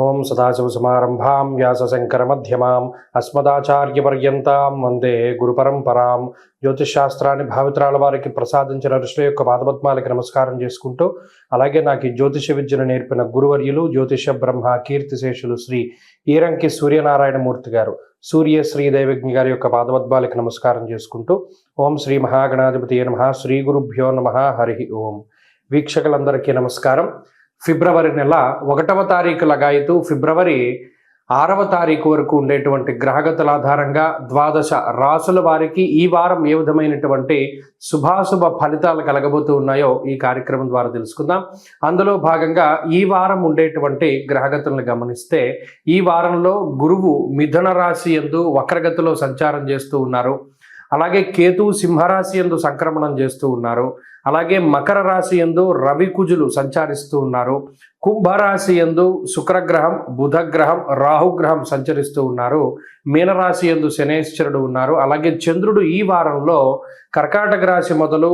ఓం సదాశివసమారంభాం వ్యాసశంకరమధ్యమాం అస్మదాచార్యపర్యంతాం వందే గురుపరంపరాం. జ్యోతిషశాస్త్రాన్ని భావితరాల వారికి ప్రసాదించిన ఋషుల యొక్క పాదపద్మాలకి నమస్కారం చేసుకుంటూ, అలాగే నాకు ఈ జ్యోతిష విద్యను నేర్పిన గురువర్యులు జ్యోతిష బ్రహ్మ కీర్తిశేషులు శ్రీ ఈరంకి సూర్యనారాయణమూర్తి గారు, సూర్య శ్రీ దైవజ్ఞ గారి యొక్క పాదపద్మాలకి నమస్కారం చేసుకుంటూ, ఓం శ్రీ మహాగణాధిపతి నమః, శ్రీ గురుభ్యో నమః, హరి ఓం. వీక్షకులందరికీ నమస్కారం. ఫిబ్రవరి నెల 1వ తారీఖు లగాయతు ఫిబ్రవరి 6వ తారీఖు వరకు ఉండేటువంటి గ్రహగతుల ఆధారంగా ద్వాదశ రాసుల వారికి ఈ వారం ఏ విధమైనటువంటి శుభాశుభ ఫలితాలు కలగబోతూ ఉన్నాయో ఈ కార్యక్రమం ద్వారా తెలుసుకుందాం. అందులో భాగంగా ఈ వారం ఉండేటువంటి గ్రహగతులను గమనిస్తే, ఈ వారంలో గురువు మిథున రాశి యందు వక్రగతిలో సంచారం చేస్తూ ఉన్నారు. అలాగే కేతు సింహరాశి యందు సంక్రమణం చేస్తూ ఉన్నారు. అలాగే మకర రాశి యందు రవి కుజులు సంచరిస్తూ ఉన్నారు. కుంభరాశి యందు శుక్రగ్రహం, బుధగ్రహం, రాహుగ్రహం సంచరిస్తూ ఉన్నారు. మీనరాశి యందు శనేశ్వరుడు ఉన్నారు. అలాగే చంద్రుడు ఈ వారంలో కర్కాటక రాశి మొదలు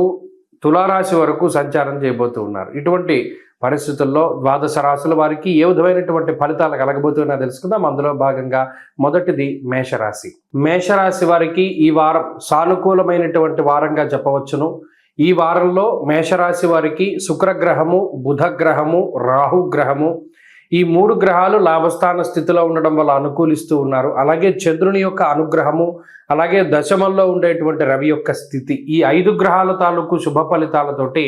తులారాశి వరకు సంచారం చేయబోతూ ఉన్నారు. ఇటువంటి పరిస్థితుల్లో ద్వాదశ రాశుల వారికి ఏ విధమైనటువంటి ఫలితాలు కలగబోతున్నా తెలుసుకుందాం. అందులో భాగంగా మొదటిది మేషరాశి. మేషరాశి వారికి ఈ వారం సానుకూలమైనటువంటి వారంగా చెప్పవచ్చును. ఈ వారంలో మేషరాశి వారికి శుక్రగ్రహము, బుధగ్రహము, రాహుగ్రహము ఈ 3 గ్రహాలు లాభస్థాన స్థితిలో ఉండడం వల్ల అనుకూలిస్తూ ఉన్నారు. అలాగే చంద్రుని యొక్క అనుగ్రహము, అలాగే దశమంలో ఉండేటువంటి రవి యొక్క స్థితి, ఈ 5 గ్రహాల తాలూకు శుభ ఫలితాలతోటి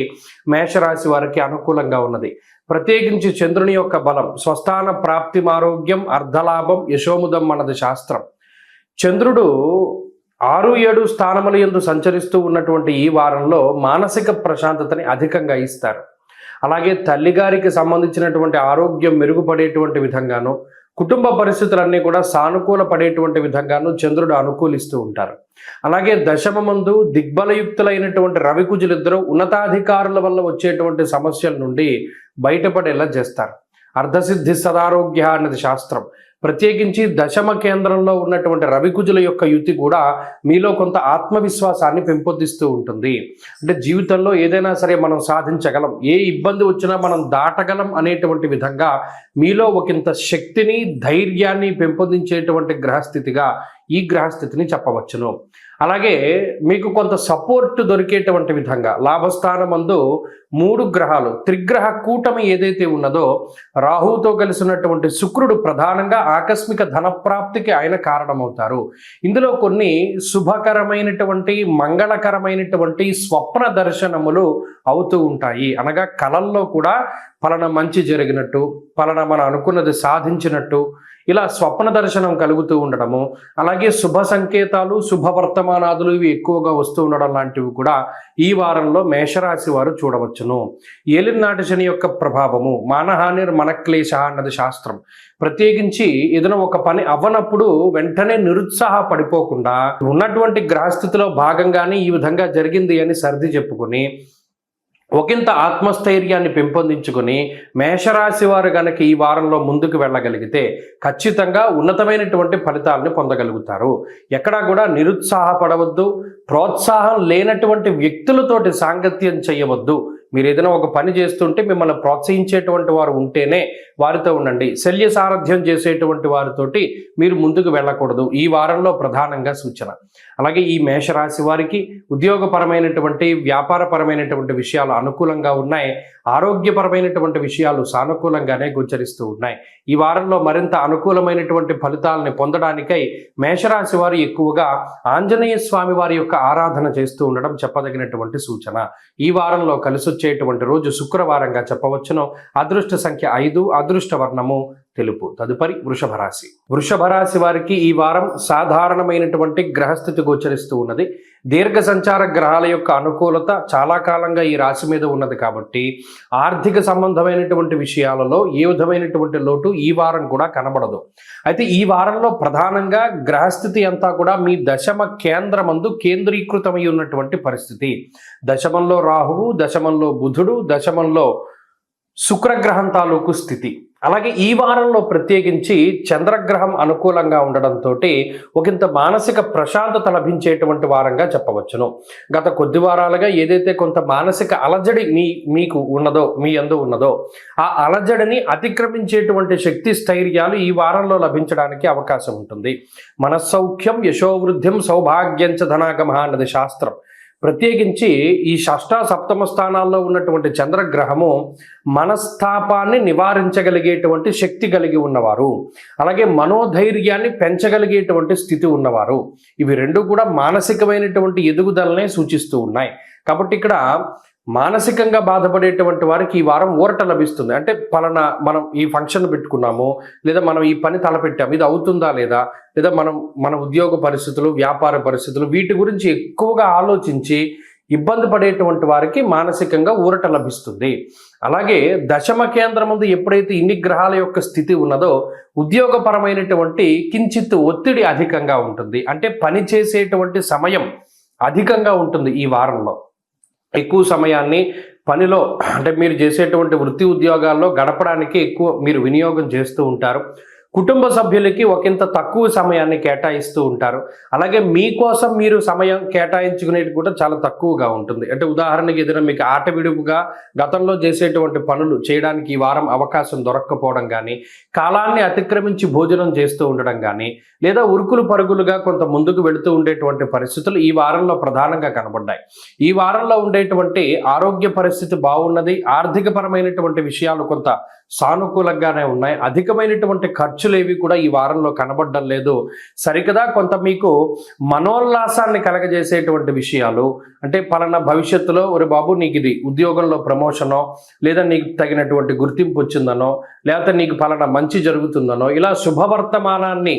మేషరాశి వారికి అనుకూలంగా ఉన్నది. ప్రత్యేకించి చంద్రుని యొక్క బలం, స్వస్థాన ప్రాప్తి, ఆరోగ్యం, అర్ధలాభం, యశోముదం అన్నది శాస్త్రం. చంద్రుడు 6-7 స్థానముల యందు సంచరిస్తూ ఉన్నటువంటి ఈ వారంలో మానసిక ప్రశాంతతని అధికంగా ఇస్తారు. అలాగే తల్లిగారికి సంబంధించినటువంటి ఆరోగ్యం మెరుగుపడేటువంటి విధంగాను, కుటుంబ పరిస్థితులన్నీ కూడా సానుకూల పడేటువంటి విధంగాను చంద్రుడు అనుకూలిస్తూ ఉంటారు. అలాగే దశమమందు దిగ్బలయుక్తులైనటువంటి రవికుజులిద్దరూ ఉన్నతాధికారుల వల్ల వచ్చేటువంటి సమస్యల నుండి బయటపడేలా చేస్తారు. అర్ధసిద్ధి సదారోగ్య అన్నది శాస్త్రం. ప్రత్యేకించి దశమ కేంద్రంలో ఉన్నటువంటి రవికుజుల యొక్క యుతి కూడా మీలో కొంత ఆత్మవిశ్వాసాన్ని పెంపొందిస్తూ ఉంటుంది. అంటే జీవితంలో ఏదైనా సరే మనం సాధించగలం, ఏ ఇబ్బంది వచ్చినా మనం దాటగలం అనేటువంటి విధంగా మీలో ఒకంత శక్తిని, ధైర్యాన్ని పెంపొందించేటువంటి గ్రహస్థితిగా ఈ గ్రహస్థితిని చెప్పవచ్చును. అలాగే మీకు కొంత సపోర్ట్ దొరికేటువంటి విధంగా లాభస్థానమందు 3 గ్రహాలు త్రిగ్రహ కూటమి ఏదైతే ఉన్నదో, రాహువుతో కలిసినటువంటి శుక్రుడు ప్రధానంగా ఆకస్మిక ధనప్రాప్తికి ఆయన కారణమవుతారు. ఇందులో కొన్ని శుభకరమైనటువంటి, మంగళకరమైనటువంటి స్వప్న దర్శనములు అవుతూ ఉంటాయి. అనగా కలల్లో కూడా పలానా మంచి జరిగినట్టు, పలానా మనం అనుకున్నది సాధించినట్టు ఇలా స్వప్న దర్శనం కలుగుతూ ఉండడము, అలాగే శుభ సంకేతాలు, శుభవర్తమానాదులు ఇవి ఎక్కువగా వస్తూ ఉండడం లాంటివి కూడా ఈ వారంలో మేషరాశి వారు చూడవచ్చును. ఏలినాటి శని యొక్క ప్రభావము, మానహానిర్ మనక్లేశ అన్నది శాస్త్రం. ప్రత్యేకించి ఏదైనా ఒక పని అవ్వనప్పుడు వెంటనే నిరుత్సాహపడిపోకుండా ఉన్నటువంటి గ్రహస్థితిలో భాగంగానే ఈ విధంగా జరిగింది అని సర్ది చెప్పుకొని ఒకంత ఆత్మస్థైర్యాన్ని పెంపొందించుకొని మేషరాశి వారు గనక ఈ వారంలో ముందుకు వెళ్ళగలిగితే ఖచ్చితంగా ఉన్నతమైనటువంటి ఫలితాలను పొందగలుగుతారు. ఎక్కడా కూడా నిరుత్సాహపడవద్దు, ప్రోత్సాహం లేనటువంటి వ్యక్తులతోటి సాంగత్యం చేయవద్దు. మీరు ఏదైనా ఒక పని చేస్తుంటే మిమ్మల్ని ప్రోత్సహించేటువంటి వారు ఉంటేనే వారితో ఉండండి. శల్య సారథ్యం చేసేటువంటి వారితోటి మీరు ముందుకు వెళ్ళకూడదు. ఈ వారంలో ప్రధానంగా సూచన. అలాగే ఈ మేషరాశి వారికి ఉద్యోగపరమైనటువంటి, వ్యాపారపరమైనటువంటి విషయాలు అనుకూలంగా ఉన్నాయి. ఆరోగ్యపరమైనటువంటి విషయాలు సానుకూలంగానే గోచరిస్తూ ఉన్నాయి. ఈ వారంలో మరింత అనుకూలమైనటువంటి ఫలితాలని పొందడానికై మేషరాశి వారు ఎక్కువగా ఆంజనేయ స్వామి వారి యొక్క ఆరాధన చేస్తూ ఉండడం చెప్పదగినటువంటి సూచన. ఈ వారంలో కలిసి వచ్చేటువంటి రోజు శుక్రవారంగా చెప్పవచ్చును. అదృష్ట సంఖ్య 5, అదృష్ట వర్ణము తెలుపు. తదుపరి వృషభ రాశి. వృషభ రాశి వారికి ఈ వారం సాధారణమైనటువంటి గ్రహస్థితి గోచరిస్తూ ఉన్నది. దీర్ఘ సంచార గ్రహాల యొక్క అనుకూలత చాలా కాలంగా ఈ రాశి మీద ఉన్నది కాబట్టి ఆర్థిక సంబంధమైనటువంటి విషయాలలో ఏ విధమైనటువంటి లోటు ఈ వారం కూడా కనబడదు. అయితే ఈ వారంలో ప్రధానంగా గ్రహస్థితి అంతా కూడా మీ దశమ కేంద్రమందు కేంద్రీకృతమై ఉన్నటువంటి పరిస్థితి. దశమంలో రాహువు, దశమంలో బుధుడు, దశమంలో శుక్రగ్రహం తాలూకు స్థితి. అలాగే ఈ వారంలో ప్రత్యేకించి చంద్రగ్రహం అనుకూలంగా ఉండడంతో ఒకంత మానసిక ప్రశాంతత లభించేటువంటి వారంగా చెప్పవచ్చును. గత కొద్ది వారాలుగా ఏదైతే కొంత మానసిక అలజడి మీకు ఉన్నదో, మీ యందు ఉన్నదో, ఆ అలజడిని అతిక్రమించేటువంటి శక్తి స్థైర్యాలు ఈ వారంలో లభించడానికి అవకాశం ఉంటుంది. మనస్సౌఖ్యం యశోవృద్ధిం సౌభాగ్యంచ ధనాగమః అన్నది శాస్త్రం. ప్రత్యేకించి ఈ షష్ఠ సప్తమ స్థానాల్లో ఉన్నటువంటి చంద్రగ్రహము మనస్తాపాన్ని నివారించగలిగేటువంటి శక్తి కలిగి ఉన్నవారు, అలాగే మనోధైర్యాన్ని పెంచగలిగేటువంటి స్థితి ఉన్నవారు. ఇవి రెండు కూడా మానసికమైనటువంటి ఎదుగుదలనే సూచిస్తూ ఉన్నాయి. కాబట్టి ఇక్కడ మానసికంగా బాధపడేటువంటి వారికి ఈ వారం ఊరట లభిస్తుంది. అంటే పలానా మనం ఈ ఫంక్షన్ పెట్టుకున్నాము, లేదా మనం ఈ పని తలపెట్టాము, ఇది అవుతుందా లేదా, లేదా మన ఉద్యోగ పరిస్థితులు, వ్యాపార పరిస్థితులు, వీటి గురించి ఎక్కువగా ఆలోచించి ఇబ్బంది పడేటువంటి వారికి మానసికంగా ఊరట లభిస్తుంది. అలాగే దశమ కేంద్రమందు ఎప్పుడైతే ఇన్ని గ్రహాల యొక్క స్థితి ఉన్నదో ఉద్యోగపరమైనటువంటి కించిత్ ఒత్తిడి అధికంగా ఉంటుంది. అంటే పని చేసేటువంటి సమయం అధికంగా ఉంటుంది. ఈ వారంలో ఎక్కువ సమయాన్ని పనిలో, అంటే మీరు చేసేటువంటి వృత్తి ఉద్యోగాల్లో గడపడానికి ఎక్కువ మీరు వినియోగం చేస్తూ ఉంటారు. కుటుంబ సభ్యులకి ఒకంత తక్కువ సమయాన్ని కేటాయిస్తూ ఉంటారు. అలాగే మీకోసం మీరు సమయం కేటాయించుకునేది కూడా చాలా తక్కువగా ఉంటుంది. అంటే ఉదాహరణకి ఏదైనా మీకు ఆట విడుపుగా గతంలో చేసేటువంటి పనులు చేయడానికి ఈ వారం అవకాశం దొరక్కపోవడం కానీ, కాలాన్ని అతిక్రమించి భోజనం చేస్తూ ఉండడం కానీ, లేదా ఉరుకులు పరుగులుగా కొంత ముందుకు వెళుతూ ఉండేటువంటి పరిస్థితులు ఈ వారంలో ప్రధానంగా కనబడ్డాయి. ఈ వారంలో ఉండేటువంటి ఆరోగ్య పరిస్థితి బాగున్నది. ఆర్థికపరమైనటువంటి విషయాలు కొంత సానుకూలంగానే ఉన్నాయి. అధికమైనటువంటి ఖర్చులేవి కూడా ఈ వారంలో కనబడడం లేదు. సరికదా కొంత మీకు మనోల్లాసాన్ని కలగజేసేటువంటి విషయాలు, అంటే పలానా భవిష్యత్తులో ఒరే బాబు నీకు ఇది ఉద్యోగంలో ప్రమోషనో, లేదా నీకు తగినటువంటి గుర్తింపు వచ్చిందనో, లేకపోతే నీకు పలానా మంచి జరుగుతుందనో, ఇలా శుభవర్తమానాన్ని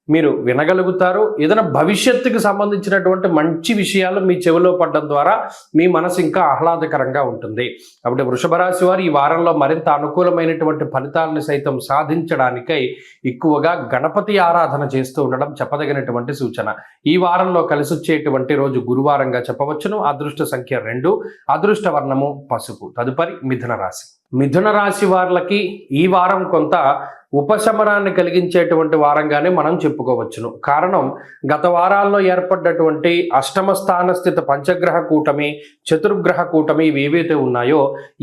మీరు వినగలుగుతారు. ఏదైనా భవిష్యత్తుకు సంబంధించినటువంటి మంచి విషయాలు మీ చెవిలో పడడం ద్వారా మీ మనసు ఇంకా ఆహ్లాదకరంగా ఉంటుంది. కాబట్టి వృషభ రాశి వారు ఈ వారంలో మరింత అనుకూలమైనటువంటి ఫలితాలను సైతం సాధించడానికై ఎక్కువగా గణపతి ఆరాధన చేస్తూ ఉండడం చెప్పదగినటువంటి సూచన. ఈ వారంలో కలిసి వచ్చేటువంటి రోజు గురువారంగా చెప్పవచ్చును. అదృష్ట సంఖ్య 2, అదృష్ట వర్ణము పసుపు. తదుపరి మిథున రాశి. మిథున రాశి వారికి ఈ వారం కొంత ఉపశమనాన్ని కలిగించేటువంటి వారంగానే మనం చెప్పుకోవచ్చును. కారణం గత వారాల్లో ఏర్పడ్డటువంటి అష్టమ స్థాన స్థిత పంచగ్రహ కూటమి, చతుర్గ్రహ కూటమి ఇవి ఏవైతే ఉన్నాయో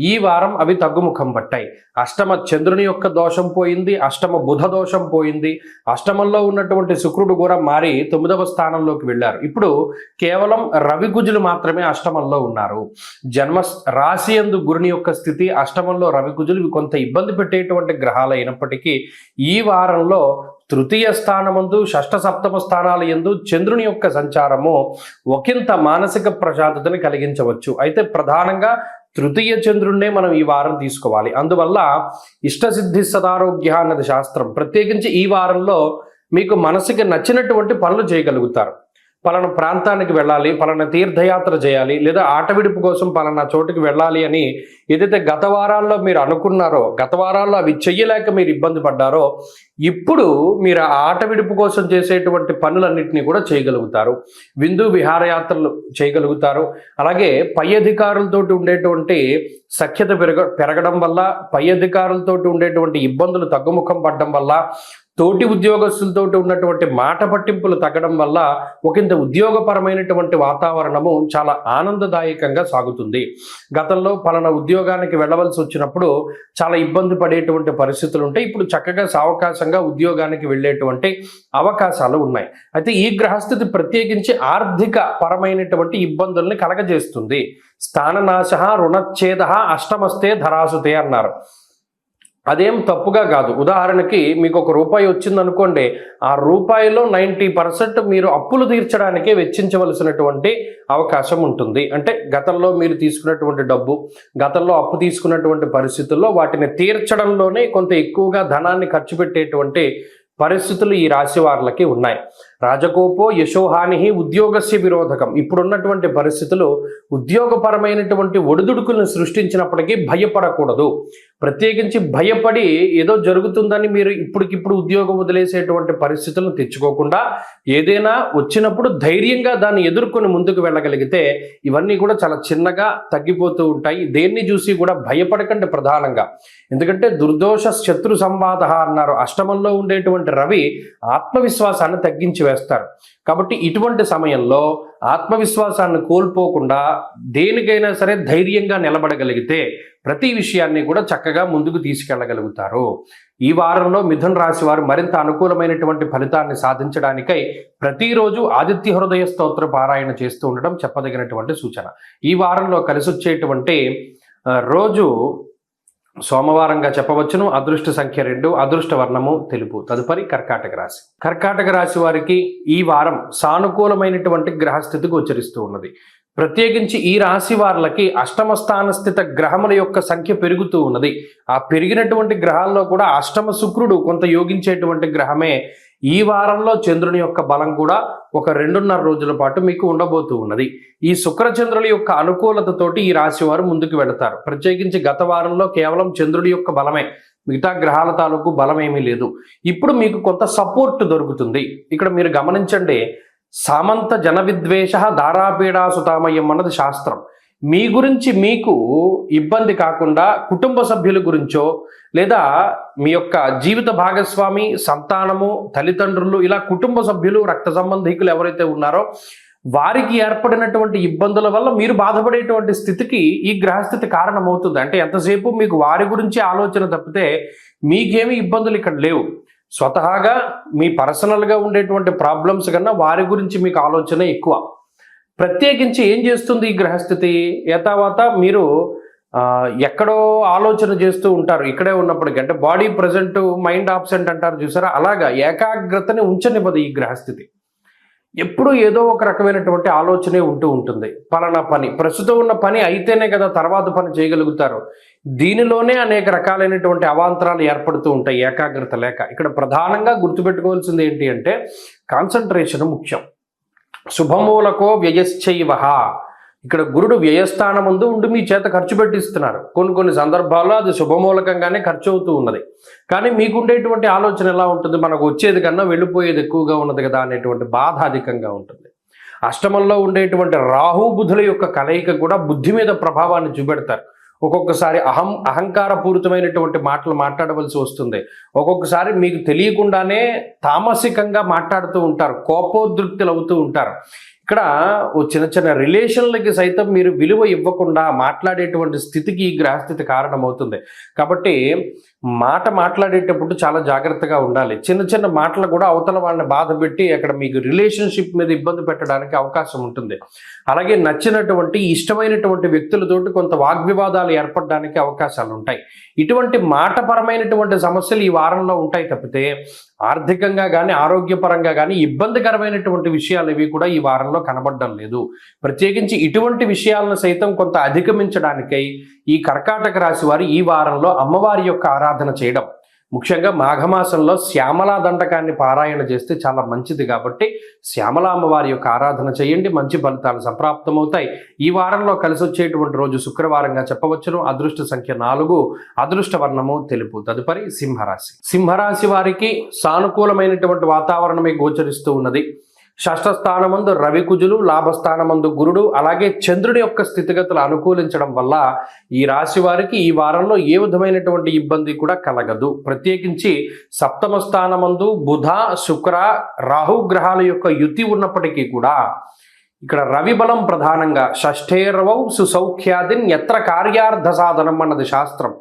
ఈ వారం అవి తగ్గుముఖం పట్టాయి. అష్టమ చంద్రుని యొక్క దోషం పోయింది, అష్టమ బుధ దోషం పోయింది, అష్టమంలో ఉన్నటువంటి శుక్రుడు కూడా మారి 9వ స్థానంలోకి వెళ్ళారు. ఇప్పుడు కేవలం రవి కుజులు మాత్రమే అష్టమంలో ఉన్నారు. జన్మ రాశి యందు గురుని యొక్క స్థితి, అష్టమంలో రవి కుజులు ఇవి కొంత ఇబ్బంది పెట్టేటువంటి గ్రహాలు అయినప్పటికీ ఈ వారంలో తృతీయ స్థానమందు, షష్ఠ సప్తమ స్థానాల యందు చంద్రుని యొక్క సంచారము ఒకంత మానసిక ప్రశాంతతని కలిగించవచ్చు. అయితే ప్రధానంగా తృతీయ చంద్రుణ్ణే మనం ఈ వారం తీసుకోవాలి. అందువల్ల ఇష్టసిద్ధి సదారోగ్య అన్నది శాస్త్రం. ప్రత్యేకించి ఈ వారంలో మీకు మనసుకి నచ్చినటువంటి పనులు చేయగలుగుతారు. పలానా ప్రాంతానికి వెళ్ళాలి, పలానా తీర్థయాత్ర చేయాలి, లేదా ఆట విడుపు కోసం పలానా చోటుకి వెళ్ళాలి అని ఏదైతే గత వారాల్లో మీరు అనుకున్నారో, గత వారాల్లో అవి చెయ్యలేక మీరు ఇబ్బంది పడ్డారో, ఇప్పుడు మీరు ఆ ఆట విడుపు కోసం చేసేటువంటి పనులన్నింటినీ కూడా చేయగలుగుతారు. విందు విహారయాత్రలు చేయగలుగుతారు. అలాగే పై అధికారులతో ఉండేటువంటి సఖ్యత పెరగడం వల్ల, పై అధికారులతో ఉండేటువంటి ఇబ్బందులు తగ్గుముఖం పడడం వల్ల, తోటి ఉద్యోగస్తులతో ఉన్నటువంటి మాట పట్టింపులు తగ్గడం వల్ల ఒకంత ఉద్యోగపరమైనటువంటి వాతావరణము చాలా ఆనందదాయకంగా సాగుతుంది. గతంలో పలానా ఉద్యోగానికి వెళ్ళవలసి వచ్చినప్పుడు చాలా ఇబ్బంది పడేటువంటి పరిస్థితులు ఉంటాయి. ఇప్పుడు చక్కగా సావకాశంగా ఉద్యోగానికి వెళ్ళేటువంటి అవకాశాలు ఉన్నాయి. అయితే ఈ గ్రహస్థితి ప్రత్యేకించి ఆర్థిక పరమైనటువంటి ఇబ్బందుల్ని కలగజేస్తుంది. స్థాననాశ రుణచ్ఛేద అష్టమస్తే ధరాసుతే అన్నారు. అదేం తప్పుగా కాదు. ఉదాహరణకి మీకు ₹1 వచ్చిందనుకోండి, ఆ రూపాయిలో 90% మీరు అప్పులు తీర్చడానికే వెచ్చించవలసినటువంటి అవకాశం ఉంటుంది. అంటే గతంలో మీరు తీసుకున్నటువంటి డబ్బు, గతంలో అప్పు తీసుకున్నటువంటి పరిస్థితుల్లో వాటిని తీర్చడంలోనే కొంత ఎక్కువగా ధనాన్ని ఖర్చు పెట్టేటువంటి పరిస్థితులు ఈ రాశి వారికి ఉన్నాయి. రాజకోపో యశోహాని ఉద్యోగస్య విరోధకం. ఇప్పుడున్నటువంటి పరిస్థితులు ఉద్యోగపరమైనటువంటి ఒడిదుడుకులను సృష్టించినప్పటికీ భయపడకూడదు. ప్రత్యేకించి భయపడి ఏదో జరుగుతుందని మీరు ఇప్పటికిప్పుడు ఉద్యోగం వదిలేసేటువంటి పరిస్థితులను తెచ్చుకోకుండా ఏదైనా వచ్చినప్పుడు ధైర్యంగా దాన్ని ఎదుర్కొని ముందుకు వెళ్ళగలిగితే ఇవన్నీ కూడా చాలా చిన్నగా తగ్గిపోతూ ఉంటాయి. దేన్ని చూసి కూడా భయపడకండి ప్రధానంగా. ఎందుకంటే దుర్దోష శత్రు సంవాద అన్నారు. అష్టమంలో ఉండేటువంటి రవి ఆత్మవిశ్వాసాన్ని తగ్గించి వేస్తారు. కాబట్టి ఇటువంటి సమయంలో ఆత్మవిశ్వాసాన్ని కోల్పోకుండా దేనికైనా సరే ధైర్యంగా నిలబడగలిగితే ప్రతి విషయాన్ని కూడా చక్కగా ముందుకు తీసుకెళ్లగలుగుతారు. ఈ వారంలో మిథున రాశి వారు మరింత అనుకూలమైనటువంటి ఫలితాన్ని సాధించడానికై ప్రతిరోజు ఆదిత్య హృదయ స్తోత్ర పారాయణ చేస్తూ ఉండడం చెప్పదగినటువంటి సూచన. ఈ వారంలో కలిసి వచ్చేటువంటి రోజు సోమవారంగా చెప్పవచ్చును. అదృష్ట సంఖ్య 2, అదృష్ట వర్ణము తెలుపు. తదుపరి కర్కాటక రాశి. కర్కాటక రాశి వారికి ఈ వారం సానుకూలమైనటువంటి గ్రహస్థితి గోచరిస్తూ ఉన్నది. ప్రత్యేకించి ఈ రాశి వారులకి అష్టమ స్థాన స్థిత గ్రహముల యొక్క సంఖ్య పెరుగుతూ ఉన్నది. ఆ పెరిగినటువంటి గ్రహాల్లో కూడా అష్టమ శుక్రుడు కొంత యోగించేటువంటి గ్రహమే. ఈ వారంలో చంద్రుని యొక్క బలం కూడా ఒక 2.5 రోజుల పాటు మీకు ఉండబోతూ ఉన్నది. ఈ శుక్రచంద్రుల యొక్క అనుకూలతతోటి ఈ రాశి వారు ముందుకు వెళతారు. ప్రత్యేకించి గత వారంలో కేవలం చంద్రుడి యొక్క బలమే, మిగతా గ్రహాల తాలూకు బలం ఏమీ లేదు. ఇప్పుడు మీకు కొంత సపోర్ట్ దొరుకుతుంది. ఇక్కడ మీరు గమనించండి, సామంత జన విద్వేష దారాపీడా సుతామయం అన్నది శాస్త్రం. మీ గురించి మీకు ఇబ్బంది కాకుండా కుటుంబ సభ్యుల గురించో లేదా మీ యొక్క జీవిత భాగస్వామి, సంతానము, తల్లిదండ్రులు, ఇలా కుటుంబ సభ్యులు, రక్త సంబంధికులు ఎవరైతే ఉన్నారో వారికి ఏర్పడినటువంటి ఇబ్బందుల వల్ల మీరు బాధపడేటువంటి స్థితికి ఈ గ్రహస్థితి కారణమవుతుంది. అంటే ఎంతసేపు మీకు వారి గురించి ఆలోచన తప్పితే మీకేమీ ఇబ్బందులు ఇక్కడ లేవు. స్వతహాగా మీ పర్సనల్గా ఉండేటువంటి ప్రాబ్లమ్స్ కన్నా వారి గురించి మీకు ఆలోచన ఎక్కువ. ప్రత్యేకించి ఏం చేస్తుంది ఈ గ్రహస్థితి? యథావాత మీరు ఎక్కడో ఆలోచన చేస్తూ ఉంటారు ఇక్కడే ఉన్నప్పటికీ. అంటే బాడీ ప్రజెంట్, మైండ్ ఆబ్సెంట్ అంటారు చూసారా, అలాగా ఏకాగ్రతని ఉంచనివ్వదు ఈ గ్రహస్థితి. ఎప్పుడు ఏదో ఒక రకమైనటువంటి ఆలోచనే ఉంటూ ఉంటుంది. పలానా పని, ప్రస్తుతం ఉన్న పని అయితేనే కదా తర్వాత పని చేయగలుగుతారు. దీనిలోనే అనేక రకాలైనటువంటి అవాంతరాలు ఏర్పడుతూ ఉంటాయి ఏకాగ్రత లేక. ఇక్కడ ప్రధానంగా గుర్తుపెట్టుకోవాల్సింది ఏంటి అంటే కాన్సన్ట్రేషన్ ముఖ్యం. శుభమూలకో వ్యయశ్చైవ. ఇక్కడ గురుడు వ్యయస్థానం ముందు ఉండి మీ చేత ఖర్చు పెట్టిస్తున్నారు. కొన్ని సందర్భాల్లో అది శుభమూలకంగానే ఖర్చు అవుతూ ఉన్నది. కానీ మీకుండేటువంటి ఆలోచన ఎలా ఉంటుంది? మనకు వచ్చేది కన్నా వెళ్ళిపోయేది ఎక్కువగా ఉన్నది కదా అనేటువంటి బాధ అధికంగా ఉంటుంది. అష్టమంలో ఉండేటువంటి రాహు బుధుల యొక్క కలయిక కూడా బుద్ధి మీద ప్రభావాన్ని చూపెడతారు. ఒక్కొక్కసారి అహంకారపూరితమైనటువంటి మాటలు మాట్లాడవలసి వస్తుంది. ఒక్కొక్కసారి మీకు తెలియకుండానే తామసికంగా మాట్లాడుతూ ఉంటారు, కోపోద్రిక్తులు అవుతూ ఉంటారు. ఇక్కడ ఓ చిన్న రిలేషన్లకి సైతం మీరు విలువ ఇవ్వకుండా మాట్లాడేటువంటి స్థితికి ఈ గ్రహస్థితి కారణమవుతుంది. కాబట్టి మాట్లాడేటప్పుడు చాలా జాగ్రత్తగా ఉండాలి. చిన్న మాటలు కూడా అవతల వాళ్ళని బాధ పెట్టి అక్కడ మీకు రిలేషన్షిప్ మీద ఇబ్బంది పెట్టడానికి అవకాశం ఉంటుంది. అలాగే నచ్చినటువంటి ఇష్టమైనటువంటి వ్యక్తులతోటి కొంత వాగ్వివాదాలు ఏర్పడడానికి అవకాశాలు ఉంటాయి. ఇటువంటి మాటపరమైనటువంటి సమస్యలు ఈ వారంలో ఉంటాయి తప్పితే ఆర్థికంగా కానీ ఆరోగ్యపరంగా కానీ ఇబ్బందికరమైనటువంటి విషయాలు ఇవి కూడా ఈ వారంలో కనబడడం లేదు. ప్రత్యేకించి ఇటువంటి విషయాలను సైతం కొంత అధిగమించడానికై ఈ కర్కాటక రాశి వారు ఈ వారంలో అమ్మవారి యొక్క ఆరాధన చేయడం, ముఖ్యంగా మాఘమాసంలో శ్యామలా దండకాన్ని పారాయణ చేస్తే చాలా మంచిది. కాబట్టి శ్యామలా అమ్మవారి యొక్క ఆరాధన చేయండి, మంచి ఫలితాలు సంప్రాప్తమవుతాయి. ఈ వారంలో కలిసి వచ్చేటువంటి రోజు శుక్రవారంగా చెప్పవచ్చును. అదృష్ట సంఖ్య 4, అదృష్ట వర్ణము తెలుపు. తదుపరి సింహరాశి. సింహరాశి వారికి సానుకూలమైనటువంటి వాతావరణమే గోచరిస్తూ ఉన్నది. షష్ఠ స్థానమందు రవి కుజులు, లాభస్థానమందు గురుడు, అలాగే చంద్రుడి యొక్క స్థితిగతులు అనుకూలించడం వల్ల ఈ రాశి వారికి ఈ వారంలో ఏ విధమైనటువంటి ఇబ్బంది కూడా కలగదు. ప్రత్యేకించి సప్తమ స్థానమందు బుధ, శుక్ర, రాహు గ్రహాల యొక్క యుతి ఉన్నప్పటికీ కూడా ఇక్కడ రవి బలం ప్రధానంగా షష్ఠేర్వౌ సుసౌఖ్యాదిన్ ఎత్ర కార్యార్థ సాధనం అన్నది శాస్త్రం.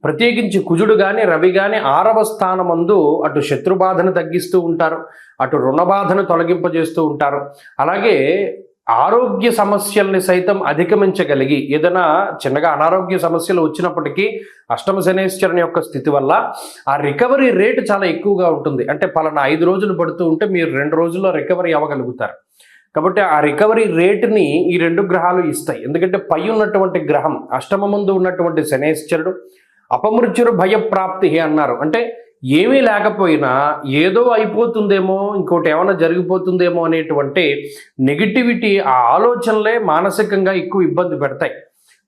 ప్రత్యేకించి కుజుడు కానీ రవి కానీ 6వ స్థానమందు అటు శత్రుబాధను తగ్గిస్తూ ఉంటారు, అటు రుణబాధను తొలగింపజేస్తూ ఉంటారు. అలాగే ఆరోగ్య సమస్యల్ని సైతం అధిగమించగలిగి ఏదైనా చిన్నగా అనారోగ్య సమస్యలు వచ్చినప్పటికీ అష్టమ శనేశ్వరుని యొక్క స్థితి వల్ల ఆ రికవరీ రేటు చాలా ఎక్కువగా ఉంటుంది. అంటే పలానా 5 రోజులు పడుతూ ఉంటే మీరు 2 రోజుల్లో రికవరీ అవ్వగలుగుతారు. కాబట్టి ఆ రికవరీ రేటుని ఈ 2 గ్రహాలు ఇస్తాయి. ఎందుకంటే పై ఉన్నటువంటి గ్రహం అష్టమ ముందు ఉన్నటువంటి శనేశ్వరుడు అపమృత్యురు భయప్రాప్తి అన్నారు. అంటే ఏమీ లేకపోయినా ఏదో అయిపోతుందేమో, ఇంకోటి ఏమైనా జరిగిపోతుందేమో అనేటువంటి నెగిటివిటీ, ఆ ఆలోచనలే మానసికంగా ఎక్కువ ఇబ్బంది పెడతాయి.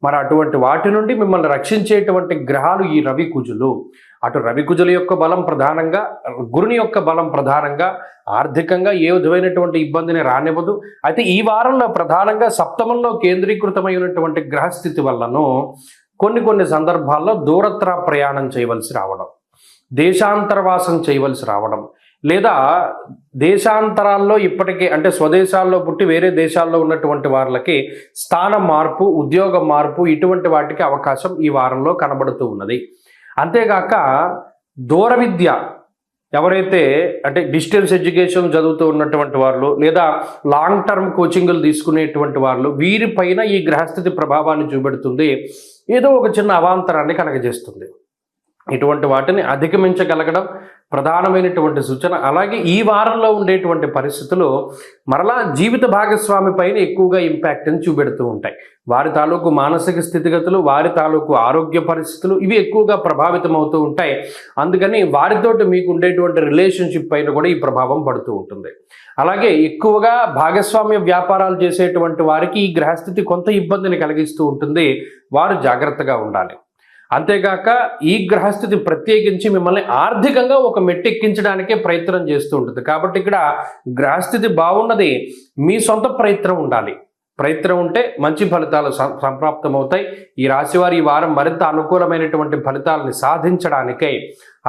మరి అటువంటి వాటి నుండి మిమ్మల్ని రక్షించేటువంటి గ్రహాలు ఈ రవి కుజులు. అటు రవి కుజుల యొక్క బలం ప్రధానంగా, గురుని యొక్క బలం ప్రధానంగా ఆర్థికంగా ఏ విధమైనటువంటి ఇబ్బందిని రానివ్వదు. అయితే ఈ వారంలో ప్రధానంగా సప్తమంలో కేంద్రీకృతమైనటువంటి గ్రహస్థితి వల్లను కొన్ని సందర్భాల్లో దూరత్ర ప్రయాణం చేయవలసి రావడం, దేశాంతరవాసం చేయవలసి రావడం, లేదా దేశాంతరాల్లో ఇప్పటికే అంటే స్వదేశాల్లో పుట్టి వేరే దేశాల్లో ఉన్నటువంటి వాళ్ళకి స్థాన మార్పు, ఉద్యోగ మార్పు, ఇటువంటి వాటికి అవకాశం ఈ వారంలో కనబడుతూ ఉన్నది. అంతేగాక దూర విద్య, ఎవరైతే అంటే డిస్టెన్స్ ఎడ్యుకేషన్ చదువుతూ ఉన్నటువంటి వాళ్ళు, లేదా లాంగ్ టర్మ్ కోచింగ్లు తీసుకునేటువంటి వాళ్ళు, వీరిపైన ఈ గ్రహస్థితి ప్రభావాన్ని చూపెడుతుంది. ఏదో ఒక చిన్న అవాంతరాన్ని కలగజేస్తుంది. ఇటువంటి వాటిని అధిగమించగలగడం ప్రధానమైనటువంటి సూచన. అలాగే ఈ వారంలో ఉండేటువంటి పరిస్థితులు మరలా జీవిత భాగస్వామి పైన ఎక్కువగా ఇంపాక్ట్ని చూపెడుతూ ఉంటాయి. వారి తాలూకు మానసిక స్థితిగతులు, వారి తాలూకు ఆరోగ్య పరిస్థితులు ఇవి ఎక్కువగా ప్రభావితం అవుతూ ఉంటాయి. అందుకని వారితోటి మీకు ఉండేటువంటి రిలేషన్షిప్ పైన కూడా ఈ ప్రభావం పడుతూ ఉంటుంది. అలాగే ఎక్కువగా భాగస్వామ్య వ్యాపారాలు చేసేటువంటి వారికి ఈ గ్రహస్థితి కొంత ఇబ్బందిని కలిగిస్తూ ఉంటుంది. వారు జాగ్రత్తగా ఉండాలి. అంతేగాక ఈ గ్రహస్థితి ప్రత్యేకించి మిమ్మల్ని ఆర్థికంగా ఒక మెట్టెక్కించడానికే ప్రయత్నం చేస్తూ ఉంటుంది. కాబట్టి ఇక్కడ గ్రహస్థితి బాగున్నది, మీ సొంత ప్రయత్నం ఉండాలి. ప్రయత్నం ఉంటే మంచి ఫలితాలు సంప్రాప్తమవుతాయి. ఈ రాశివారి ఈ వారం మరింత అనుకూలమైనటువంటి ఫలితాలని సాధించడానికై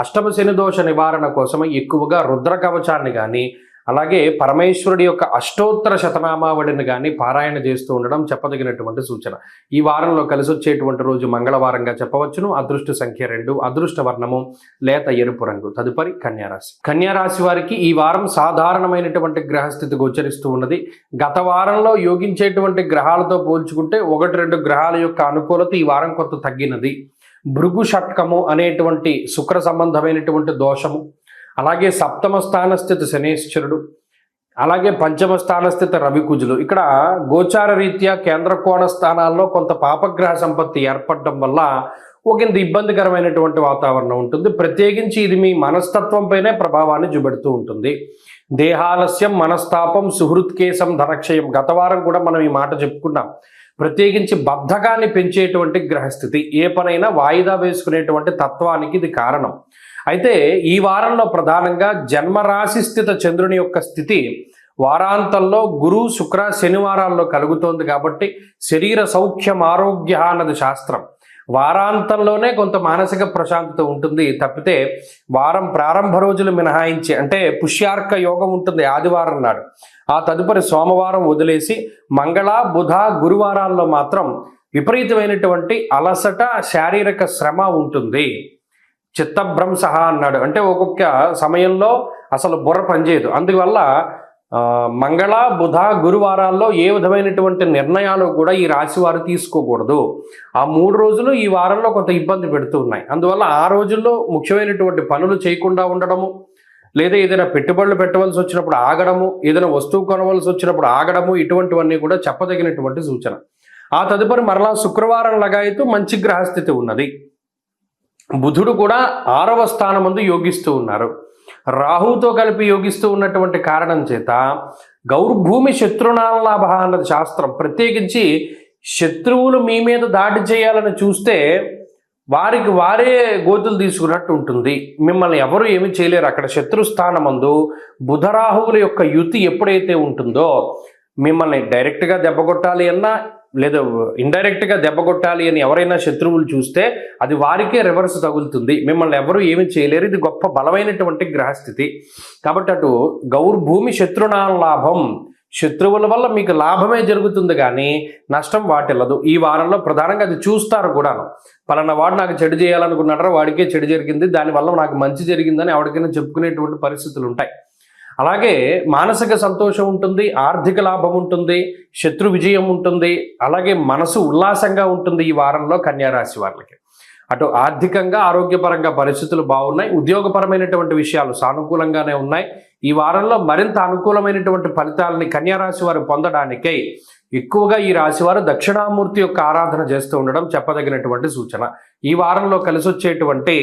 అష్టమ శని దోష నివారణ కోసమై ఎక్కువగా రుద్ర కవచాన్ని కానీ, అలాగే పరమేశ్వరుడి యొక్క అష్టోత్తర శతనామావళిని కానీ పారాయణ చేస్తూ ఉండడం చెప్పదగినటువంటి సూచన. ఈ వారంలో కలిసి వచ్చేటువంటి రోజు మంగళవారంగా చెప్పవచ్చును. అదృష్ట సంఖ్య 2, అదృష్ట వర్ణము లేత ఎరుపు రంగు. తదుపరి కన్యారాశి. కన్యారాశి వారికి ఈ వారం సాధారణమైనటువంటి గ్రహస్థితి గోచరిస్తూ ఉన్నది. గత వారంలో యోగించేటువంటి గ్రహాలతో పోల్చుకుంటే 1-2 గ్రహాల యొక్క అనుకూలత ఈ వారం కొంత తగ్గినది. భృగు షట్కము అనేటువంటి శుక్ర సంబంధమైనటువంటి దోషము, అలాగే సప్తమ స్థానస్థితి శనేశ్వరుడు, అలాగే పంచమ స్థానస్థితి రవికుజులు. ఇక్కడ గోచార రీత్యా కేంద్ర కోణ స్థానాల్లో కొంత పాపగ్రహ సంపత్తి ఏర్పడడం వల్ల ఒకంత ఇబ్బందికరమైనటువంటి వాతావరణం ఉంటుంది. ప్రత్యేకించి ఇది మీ మనస్తత్వంపైనే ప్రభావాన్ని చూపెడుతూ ఉంటుంది. దేహాలస్యం, మనస్తాపం, సుహృత్కేశం, ధనక్షయం. గత వారం కూడా మనం ఈ మాట చెప్పుకున్నాం. ప్రత్యేకించి బద్ధకాన్ని పెంచేటువంటి గ్రహస్థితి, ఏ పనైనా వాయిదా వేసుకునేటువంటి తత్వానికి ఇది కారణం. అయితే ఈ వారంలో ప్రధానంగా జన్మరాశి స్థిత చంద్రుని యొక్క స్థితి వారాంతంలో గురు, శుక్ర, శనివారాల్లో కలుగుతోంది. కాబట్టి శరీర సౌఖ్యం, ఆరోగ్య అన్నది శాస్త్రం. వారాంతంలోనే కొంత మానసిక ప్రశాంతత ఉంటుంది. తప్పితే వారం ప్రారంభ రోజులు మినహాయించి, అంటే పుష్యార్క యోగం ఉంటుంది ఆదివారం నాడు, ఆ తదుపరి సోమవారం వదిలేసి మంగళ, బుధ, గురువారాల్లో మాత్రం విపరీతమైనటువంటి అలసట, శారీరక శ్రమ ఉంటుంది. చిత్తభ్రంశ అన్నాడు, అంటే ఒక్కొక్క సమయంలో అసలు బుర్ర పనిచేయదు. అందువల్ల మంగళ, బుధ, గురువారాల్లో ఏ విధమైనటువంటి నిర్ణయాలు కూడా ఈ రాశి వారు తీసుకోకూడదు. ఆ 3 రోజులు ఈ వారంలో కొంత ఇబ్బంది పెడుతూ ఉన్నాయి. అందువల్ల ఆ రోజుల్లో ముఖ్యమైనటువంటి పనులు చేయకుండా ఉండడము, లేదా ఏదైనా పెట్టుబడులు పెట్టవలసి వచ్చినప్పుడు ఆగడము, ఏదైనా వస్తువు కొనవలసి వచ్చినప్పుడు ఆగడము, ఇటువంటివన్నీ కూడా చెప్పదగినటువంటి సూచన. ఆ తదుపరి మరలా శుక్రవారం లగాయతూ మంచి గ్రహస్థితి ఉన్నది. బుధుడు కూడా 6వ స్థానమందు యోగిస్తూ ఉన్నారు. రాహుతో కలిపి యోగిస్తూ ఉన్నటువంటి కారణం చేత గౌర్భూమి శత్రునాలాభ అన్నది శాస్త్రం. ప్రత్యేకించి శత్రువులు మీ మీద దాడి చేయాలని చూస్తే వారికి వారే గోతులు తీసుకున్నట్టు ఉంటుంది. మిమ్మల్ని ఎవరు ఏమి చేయలేరు. అక్కడ శత్రుస్థానమందు బుధరాహువుల యొక్క యుతి ఎప్పుడైతే ఉంటుందో మిమ్మల్ని డైరెక్ట్గా దెబ్బకొట్టాలి అన్నా, లేదా ఇండైరెక్ట్గా దెబ్బకొట్టాలి అని ఎవరైనా శత్రువులు చూస్తే అది వారికే రివర్స్ తగులుతుంది. మిమ్మల్ని ఎవరు ఏమి చేయలేరు. ఇది గొప్ప బలమైనటువంటి గ్రహస్థితి. కాబట్టి అటు గౌర్భూమి శత్రునాలాభం, శత్రువుల వల్ల మీకు లాభమే జరుగుతుంది కానీ నష్టం వాటిల్లదు. ఈ వారంలో ప్రధానంగా అది చూస్తారు కూడాను. పలానా వాడు నాకు చెడు చేయాలనుకున్నారా, వాడికే చెడు జరిగింది, దానివల్ల నాకు మంచి జరిగిందని ఎవరికైనా చెప్పుకునేటువంటి పరిస్థితులు ఉంటాయి. అలాగే మానసిక సంతోషం ఉంటుంది, ఆర్థిక లాభం ఉంటుంది, శత్రు విజయం ఉంటుంది, అలాగే మనసు ఉల్లాసంగా ఉంటుంది ఈ వారంలో కన్యారాశి వాళ్ళకి. అటు ఆర్థికంగా, ఆరోగ్యపరంగా పరిస్థితులు బాగున్నాయి. ఉద్యోగపరమైనటువంటి విషయాలు సానుకూలంగానే ఉన్నాయి. ఈ వారంలో మరింత అనుకూలమైనటువంటి ఫలితాలని కన్యారాశి వారు పొందడానికై ఎక్కువగా ఈ రాశి వారు దక్షిణామూర్తి యొక్క ఆరాధన చేస్తూ ఉండడం చెప్పదగినటువంటి సూచన. ఈ వారంలో కలిసి వచ్చేటువంటి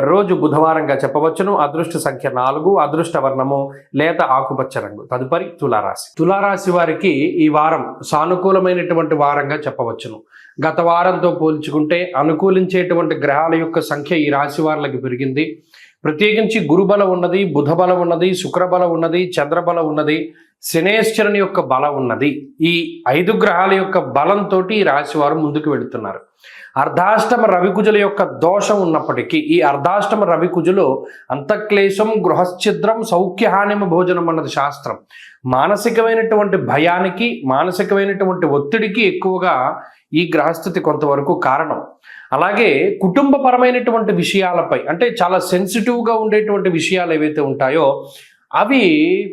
రోజు బుధవారంగా చెప్పవచ్చును. అదృష్ట సంఖ్య 4, అదృష్ట వర్ణము లేత ఆకుపచ్చ రంగు. తదుపరి తులారాశి. తులారాశి వారికి ఈ వారం సానుకూలమైనటువంటి వారంగా చెప్పవచ్చును. గత వారంతో పోల్చుకుంటే అనుకూలించేటువంటి గ్రహాల యొక్క సంఖ్య ఈ రాశి వారికి పెరిగింది. ప్రత్యేకించి గురుబలం ఉన్నది, బుధ బలం ఉన్నది, శుక్రబలం ఉన్నది, చంద్రబలం ఉన్నది, శనేశ్వరుని యొక్క బలం ఉన్నది. ఈ 5 గ్రహాల యొక్క బలంతో ఈ రాశి వారు ముందుకు వెళుతున్నారు. అర్ధాష్టమ రవికుజుల యొక్క దోషం ఉన్నప్పటికీ ఈ అర్ధాష్టమ రవికుజులు అంతఃక్లేశం, గృహశ్ఛిద్రం, సౌఖ్యహానిమ భోజనం అన్నది శాస్త్రం. మానసికమైనటువంటి భయానికి, మానసికమైనటువంటి ఒత్తిడికి ఎక్కువగా ఈ గ్రహస్థితి కొంతవరకు కారణం. అలాగే కుటుంబపరమైనటువంటి విషయాలపై, అంటే చాలా సెన్సిటివ్గా ఉండేటువంటి విషయాలు ఏవైతే ఉంటాయో అవి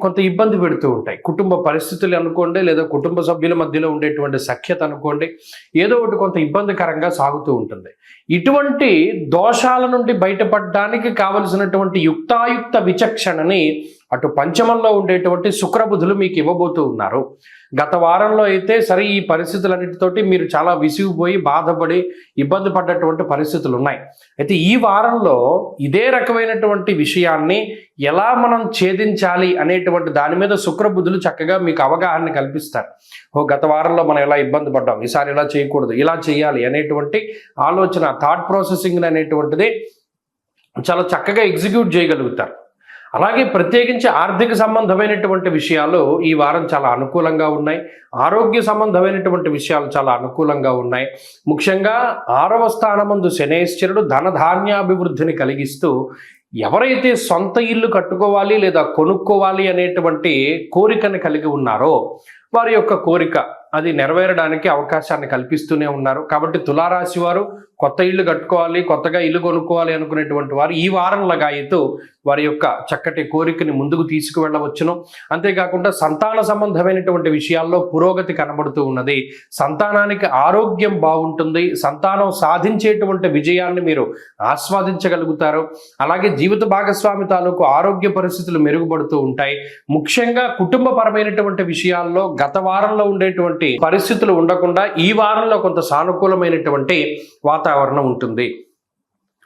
కొంత ఇబ్బంది పెడుతూ ఉంటాయి. కుటుంబ పరిస్థితులు అనుకోండి, లేదా కుటుంబ సభ్యుల మధ్యలో ఉండేటువంటి సఖ్యత అనుకోండి, ఏదో ఒకటి కొంత ఇబ్బందికరంగా సాగుతూ ఉంటుంది. ఇటువంటి దోషాల నుండి బయటపడడానికి కావలసినటువంటి యుక్తాయుక్త విచక్షణని అటు పంచమంలో ఉండేటువంటి శుక్రబుధులు మీకు ఇవ్వబోతూ ఉన్నారు. గత వారంలో అయితే సరే ఈ పరిస్థితులన్నిటితోటి మీరు చాలా విసిగిపోయి బాధపడి ఇబ్బంది పడ్డటువంటి పరిస్థితులు ఉన్నాయి. అయితే ఈ వారంలో ఇదే రకమైనటువంటి విషయాన్ని ఎలా మనం ఛేదించాలి అనేటువంటి దాని మీద శుక్రబుధులు చక్కగా మీకు అవగాహన కల్పిస్తారు. గత వారంలో మనం ఎలా ఇబ్బంది పడ్డాం, ఈసారి ఇలా చేయకూడదు, ఇలా చేయాలి అనేటువంటి ఆలోచన, థాట్ ప్రాసెసింగ్ అనేటువంటిది చాలా చక్కగా ఎగ్జిక్యూట్ చేయగలుగుతారు. అలాగే ప్రత్యేకించి ఆర్థిక సంబంధమైనటువంటి విషయాలు ఈ వారం చాలా అనుకూలంగా ఉన్నాయి. ఆరోగ్య సంబంధమైనటువంటి విషయాలు చాలా అనుకూలంగా ఉన్నాయి. ముఖ్యంగా 6వ స్థానమందు శనేశ్వరుడు ధనధాన్యాభివృద్ధిని కలిగిస్తూ ఎవరైతే సొంత ఇల్లు కట్టుకోవాలి లేదా కొనుక్కోవాలి అనేటువంటి కోరికను కలిగి ఉన్నారో వారి యొక్క కోరిక అది నెరవేరడానికి అవకాశాన్ని కల్పిస్తూనే ఉన్నారు. కాబట్టి తులారాశి వారు కొత్త ఇల్లు కట్టుకోవాలి, కొత్తగా ఇల్లు కొనుక్కోవాలి అనుకునేటువంటి వారు ఈ వారం లగాయితూ వారి యొక్క చక్కటి కోరికని ముందుకు తీసుకువెళ్ళవచ్చును. అంతేకాకుండా సంతాన సంబంధమైనటువంటి విషయాల్లో పురోగతి కనబడుతూ ఉన్నది. సంతానానికి ఆరోగ్యం బాగుంటుంది. సంతానం సాధించేటువంటి విజయాన్ని మీరు ఆస్వాదించగలుగుతారు. అలాగే జీవిత భాగస్వామి తాలూకు ఆరోగ్య పరిస్థితులు మెరుగుపడుతూ ఉంటాయి. ముఖ్యంగా కుటుంబపరమైనటువంటి విషయాల్లో గత వారంలో ఉండేటువంటి పరిస్థితులు ఉండకుండా ఈ వారంలో కొంత సానుకూలమైనటువంటి వాతావరణం ఉంటుంది.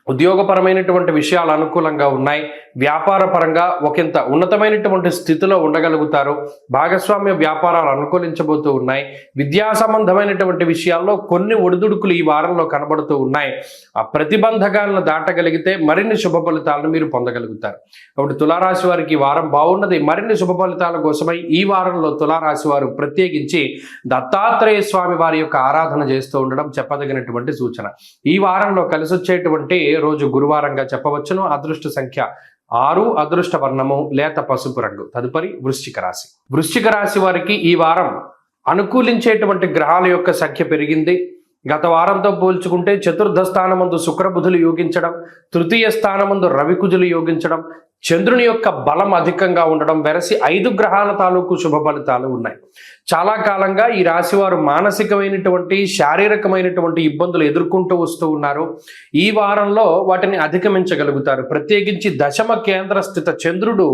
ఉద్యోగపరమైనటువంటి విషయాలు అనుకూలంగా ఉన్నాయి. వ్యాపార పరంగా ఒకంత ఉన్నతమైనటువంటి స్థితిలో ఉండగలుగుతారు. భాగస్వామ్య వ్యాపారాలు అనుకూలించబోతూ ఉన్నాయి. విద్యా సంబంధమైనటువంటి విషయాల్లో కొన్ని ఒడిదుడుకులు ఈ వారంలో కనబడుతూ ఉన్నాయి. ఆ ప్రతిబంధకాలను దాటగలిగితే మరిన్ని శుభ ఫలితాలను మీరు పొందగలుగుతారు. కాబట్టి తులారాశి వారికి ఈ వారం బాగున్నది. మరిన్ని శుభ ఫలితాల కోసమై ఈ వారంలో తులారాశి వారు ప్రత్యేకించి దత్తాత్రేయ స్వామి వారి యొక్క ఆరాధన చేస్తూ ఉండడం చెప్పదగినటువంటి సూచన. ఈ వారంలో కలిసి వచ్చేటువంటి రోజు గురువారంగా చెప్పవచ్చును. అదృష్ట సంఖ్య 6, అదృష్ట వర్ణము లేత పసుపు రంగు. తదుపరి వృశ్చిక రాశి. వృశ్చిక రాశి వారికి ఈ వారం అనుకూలించేటువంటి గ్రహాల యొక్క సంఖ్య పెరిగింది. గత వారంతో పోల్చుకుంటే చతుర్థ స్థానమందు శుక్రబుధులు యోగించడం, తృతీయ స్థానమందు రవికుజులు యోగించడం, చంద్రుని యొక్క బలం అధికంగా ఉండడం వెరసి 5 గ్రహాల తాలూకు శుభ ఫలితాలు ఉన్నాయి. చాలా కాలంగా ఈ రాశి వారు మానసికమైనటువంటి శారీరకమైనటువంటి ఇబ్బందులు ఎదుర్కొంటూ వస్తూ ఉన్నారు. ఈ వారంలో వాటిని అధిగమించగలుగుతారు. ప్రత్యేకించి దశమ కేంద్ర స్థిత చంద్రుడు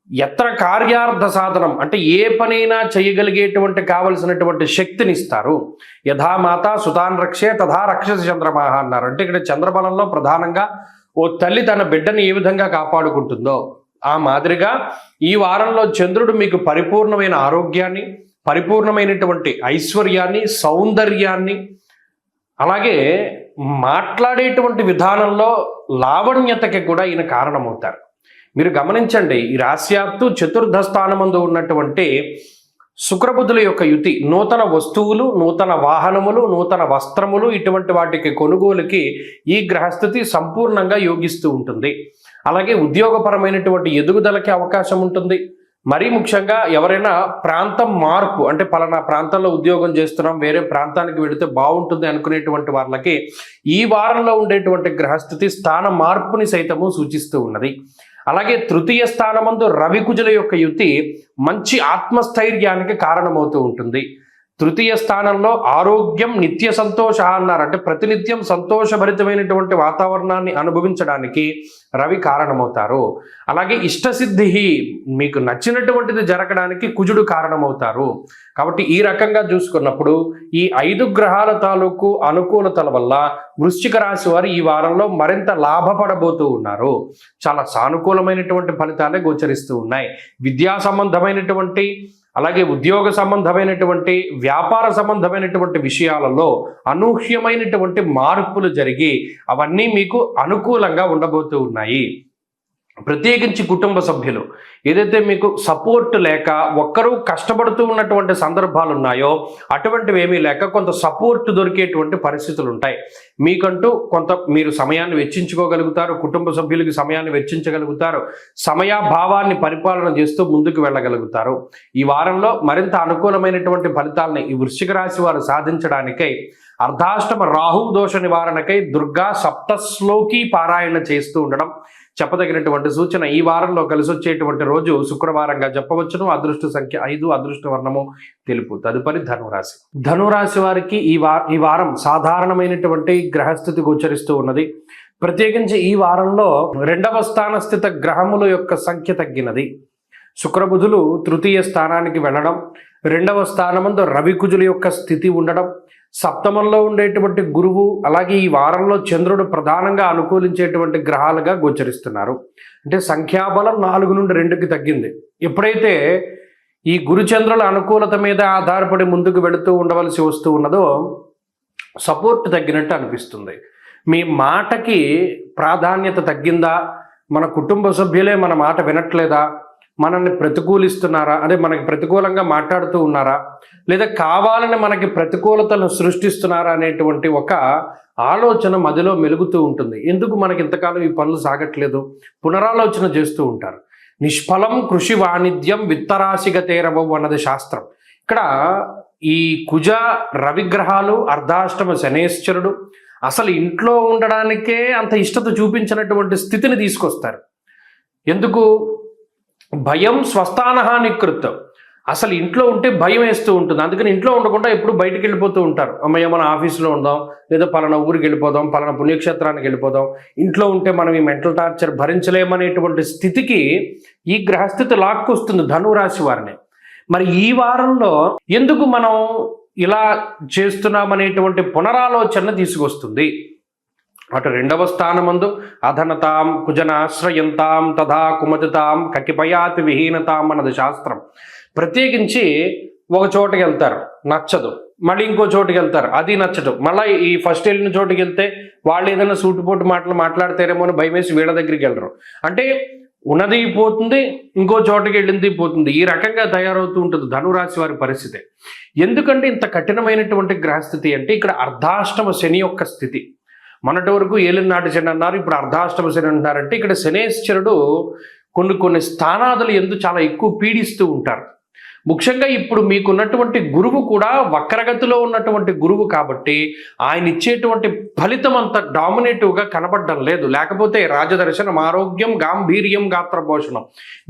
ఎత్ర కార్యార్థ సాధనం, అంటే ఏ పనైనా చేయగలిగేటువంటి కావలసినటువంటి శక్తిని ఇస్తారు. యథా మాత సుతాన్ రక్షే తథా రక్షసి చంద్రమాహ అన్నారు. అంటే ఇక్కడ చంద్రబలంలో ప్రధానంగా ఓ తల్లి తన బిడ్డని ఏ విధంగా కాపాడుకుంటుందో ఆ మాదిరిగా ఈ వారంలో చంద్రుడు మీకు పరిపూర్ణమైన ఆరోగ్యాన్ని, పరిపూర్ణమైనటువంటి ఐశ్వర్యాన్ని, సౌందర్యాన్ని, అలాగే మాట్లాడేటువంటి విధానంలో లావణ్యతకి కూడా ఈయన కారణమవుతారు. మీరు గమనించండి, ఈ రాశ్యాత్తు చతుర్థ స్థానమందు ఉన్నటువంటి శుక్రబుధుల యొక్క యుతి నూతన వస్తువులు, నూతన వాహనములు, నూతన వస్త్రములు ఇటువంటి వాటికి కొనుగోలుకి ఈ గ్రహస్థితి సంపూర్ణంగా యోగిస్తూ ఉంటుంది. అలాగే ఉద్యోగపరమైనటువంటి ఎదుగుదలకి అవకాశం ఉంటుంది. మరీ ముఖ్యంగా ఎవరైనా ప్రాంతం మార్పు, అంటే పలానా ప్రాంతంలో ఉద్యోగం చేస్తున్నాం, వేరే ప్రాంతానికి వెళితే బాగుంటుంది అనుకునేటువంటి వాళ్ళకి ఈ వారంలో ఉండేటువంటి గ్రహస్థితి స్థాన మార్పుని సైతము సూచిస్తూ ఉన్నది. అలాగే తృతీయ స్థానమందు రవికుజుల యొక్క యుతి మంచి ఆత్మస్థైర్యానికి కారణమవుతూ ఉంటుంది. తృతీయ స్థానంలో ఆరోగ్యం నిత్య సంతోష అన్నారు. అంటే ప్రతినిత్యం సంతోషభరితమైనటువంటి వాతావరణాన్ని అనుభవించడానికి రవి కారణమవుతారు. అలాగే ఇష్టసిద్ధి, మీకు నచ్చినటువంటిది జరగడానికి కుజుడు కారణమవుతారు. కాబట్టి ఈ రకంగా చూసుకున్నప్పుడు ఈ 5 గ్రహాల తాలూకు అనుకూలతల వల్ల వృశ్చిక రాశి వారు ఈ వారంలో మరింత లాభపడబోతూ ఉన్నారు. చాలా సానుకూలమైనటువంటి ఫలితాలే గోచరిస్తూ ఉన్నాయి. విద్యా సంబంధమైనటువంటి, అలాగే ఉద్యోగ సంబంధమైనటువంటి, వ్యాపార సంబంధమైనటువంటి విషయాలలో అనూహ్యమైనటువంటి మార్పులు జరిగి అవన్నీ మీకు అనుకూలంగా ఉండబోతూ ఉన్నాయి. ప్రత్యేకించి కుటుంబ సభ్యులు ఏదైతే మీకు సపోర్ట్ లేక ఒక్కరూ కష్టపడుతూ ఉన్నటువంటి సందర్భాలు ఉన్నాయో అటువంటివి ఏమీ లేక కొంత సపోర్ట్ దొరికేటువంటి పరిస్థితులు ఉంటాయి. మీకంటూ కొంత మీరు సమయాన్ని వెచ్చించుకోగలుగుతారు, కుటుంబ సభ్యులకి సమయాన్ని వెచ్చించగలుగుతారు, సమయాభావాన్ని పరిపాలన చేస్తూ ముందుకు వెళ్ళగలుగుతారు. ఈ వారంలో మరింత అనుకూలమైనటువంటి ఫలితాలని ఈ వృశ్చిక రాశి వారు సాధించడానికై అర్ధాష్టమ రాహు దోష నివారణకై దుర్గా సప్తశ్లోకి పారాయణ చేస్తూ ఉండడం చెప్పదగినటువంటి సూచన. ఈ వారంలో కలిసి వచ్చేటువంటి రోజు శుక్రవారంగా చెప్పవచ్చును. అదృష్ట సంఖ్య 5, అదృష్ట వర్ణము తెలుపు. తదుపరి ధనురాశి. ధనురాశి వారికి ఈ వారం సాధారణమైనటువంటి గ్రహస్థితి గోచరిస్తూ ఉన్నది. ప్రత్యేకించి ఈ వారంలో 2వ స్థాన స్థిత గ్రహముల యొక్క సంఖ్య తగ్గినది. శుక్రబుధులు తృతీయ స్థానానికి వెళ్ళడం, 2వ స్థానమందు రవికుజుల యొక్క స్థితి ఉండడం, సప్తమంలో ఉండేటువంటి గురువు, అలాగే ఈ వారంలో చంద్రుడు ప్రధానంగా అనుకూలించేటువంటి గ్రహాలుగా గోచరిస్తున్నారు. అంటే సంఖ్యాబలం 4 నుండి 2కి తగ్గింది. ఎప్పుడైతే ఈ గురుచంద్రుల అనుకూలత మీద ఆధారపడి ముందుకు వెళుతూ ఉండవలసి వస్తూ ఉన్నదో సపోర్ట్ తగ్గినట్టు అనిపిస్తుంది. మీ మాటకి ప్రాధాన్యత తగ్గిందా, మన కుటుంబ సభ్యులే మన మాట వినట్లేదా, మనల్ని ప్రతికూలిస్తున్నారా, అదే మనకి ప్రతికూలంగా మాట్లాడుతూ ఉన్నారా, లేదా కావాలని మనకి ప్రతికూలతలను సృష్టిస్తున్నారా అనేటువంటి ఒక ఆలోచన మదిలో మెలుగుతూ ఉంటుంది. ఎందుకు మనకి ఇంతకాలం ఈ పనులు సాగట్లేదు, పునరాలోచన చేస్తూ ఉంటారు. నిష్ఫలం కృషి వాణిజ్యం విత్తరాశిగతేరవవు అన్నది శాస్త్రం. ఇక్కడ ఈ కుజ రవిగ్రహాలు, అర్ధాష్టమ శనేశ్వరుడు అసలు ఇంట్లో ఉండడానికే అంత ఇష్టత చూపించినటువంటి స్థితిని తీసుకొస్తారు. ఎందుకు? భయం స్వస్థానహానికృతం. అసలు ఇంట్లో ఉంటే భయం వేస్తూ ఉంటుంది. అందుకని ఇంట్లో ఉండకుండా ఎప్పుడు బయటికి వెళ్ళిపోతూ ఉంటారు. అమ్మయ్య మన ఆఫీస్లో ఉందాం, లేదా పలానా ఊరికి వెళ్ళిపోదాం, పలానా పుణ్యక్షేత్రానికి వెళ్ళిపోదాం, ఇంట్లో ఉంటే మనం ఈ మెంటల్ టార్చర్ భరించలేమనేటువంటి స్థితికి ఈ గ్రహస్థితి లాక్కొస్తుంది ధనురాశి వారిని. మరి ఈ వారంలో ఎందుకు మనం ఇలా చేస్తున్నామనేటువంటి పునరాలోచన తీసుకొస్తుంది. అటు 2వ స్థానమందు అధనతాం కుజనాశ్రయంతాం తథా కుమతితాం కకిపయాతి విహీనతాం అన్నది శాస్త్రం. ప్రత్యేకించి ఒక చోటుకి వెళ్తారు, నచ్చదు, మళ్ళీ ఇంకో చోటుకి వెళ్తారు, అది నచ్చదు, మళ్ళీ ఈ ఫస్ట్ వెళ్ళిన చోటుకి వెళ్తే వాళ్ళు ఏదైనా సూటుపోటు మాటలు మాట్లాడతారేమో అని భయం వేసి వీళ్ళ దగ్గరికి వెళ్ళరు. అంటే ఉన్నది పోతుంది, ఇంకో చోటుకి వెళ్ళింది పోతుంది. ఈ రకంగా తయారవుతూ ఉంటుంది ధనురాశి వారి పరిస్థితి. ఎందుకంటే ఇంత కఠినమైనటువంటి గ్రహస్థితి అంటే ఇక్కడ అర్ధాష్టమ శని యొక్క స్థితి. మొన్నటి వరకు ఏలినాటి శని అన్నారు, ఇప్పుడు అర్ధాష్టమ శని అంటున్నారంటే ఇక్కడ శనేశ్వరుడు కొన్ని స్థానాదులు ఎందు చాలా ఎక్కువ పీడిస్తూ ఉంటారు. ముఖ్యంగా ఇప్పుడు మీకున్నటువంటి గురువు కూడా వక్రగతిలో ఉన్నటువంటి గురువు కాబట్టి ఆయన ఇచ్చేటువంటి ఫలితం అంత డామినేటివ్గా కనబడడం లేదు. లేకపోతే రాజదర్శనం, ఆరోగ్యం, గాంభీర్యం, గాత్రపోషణం,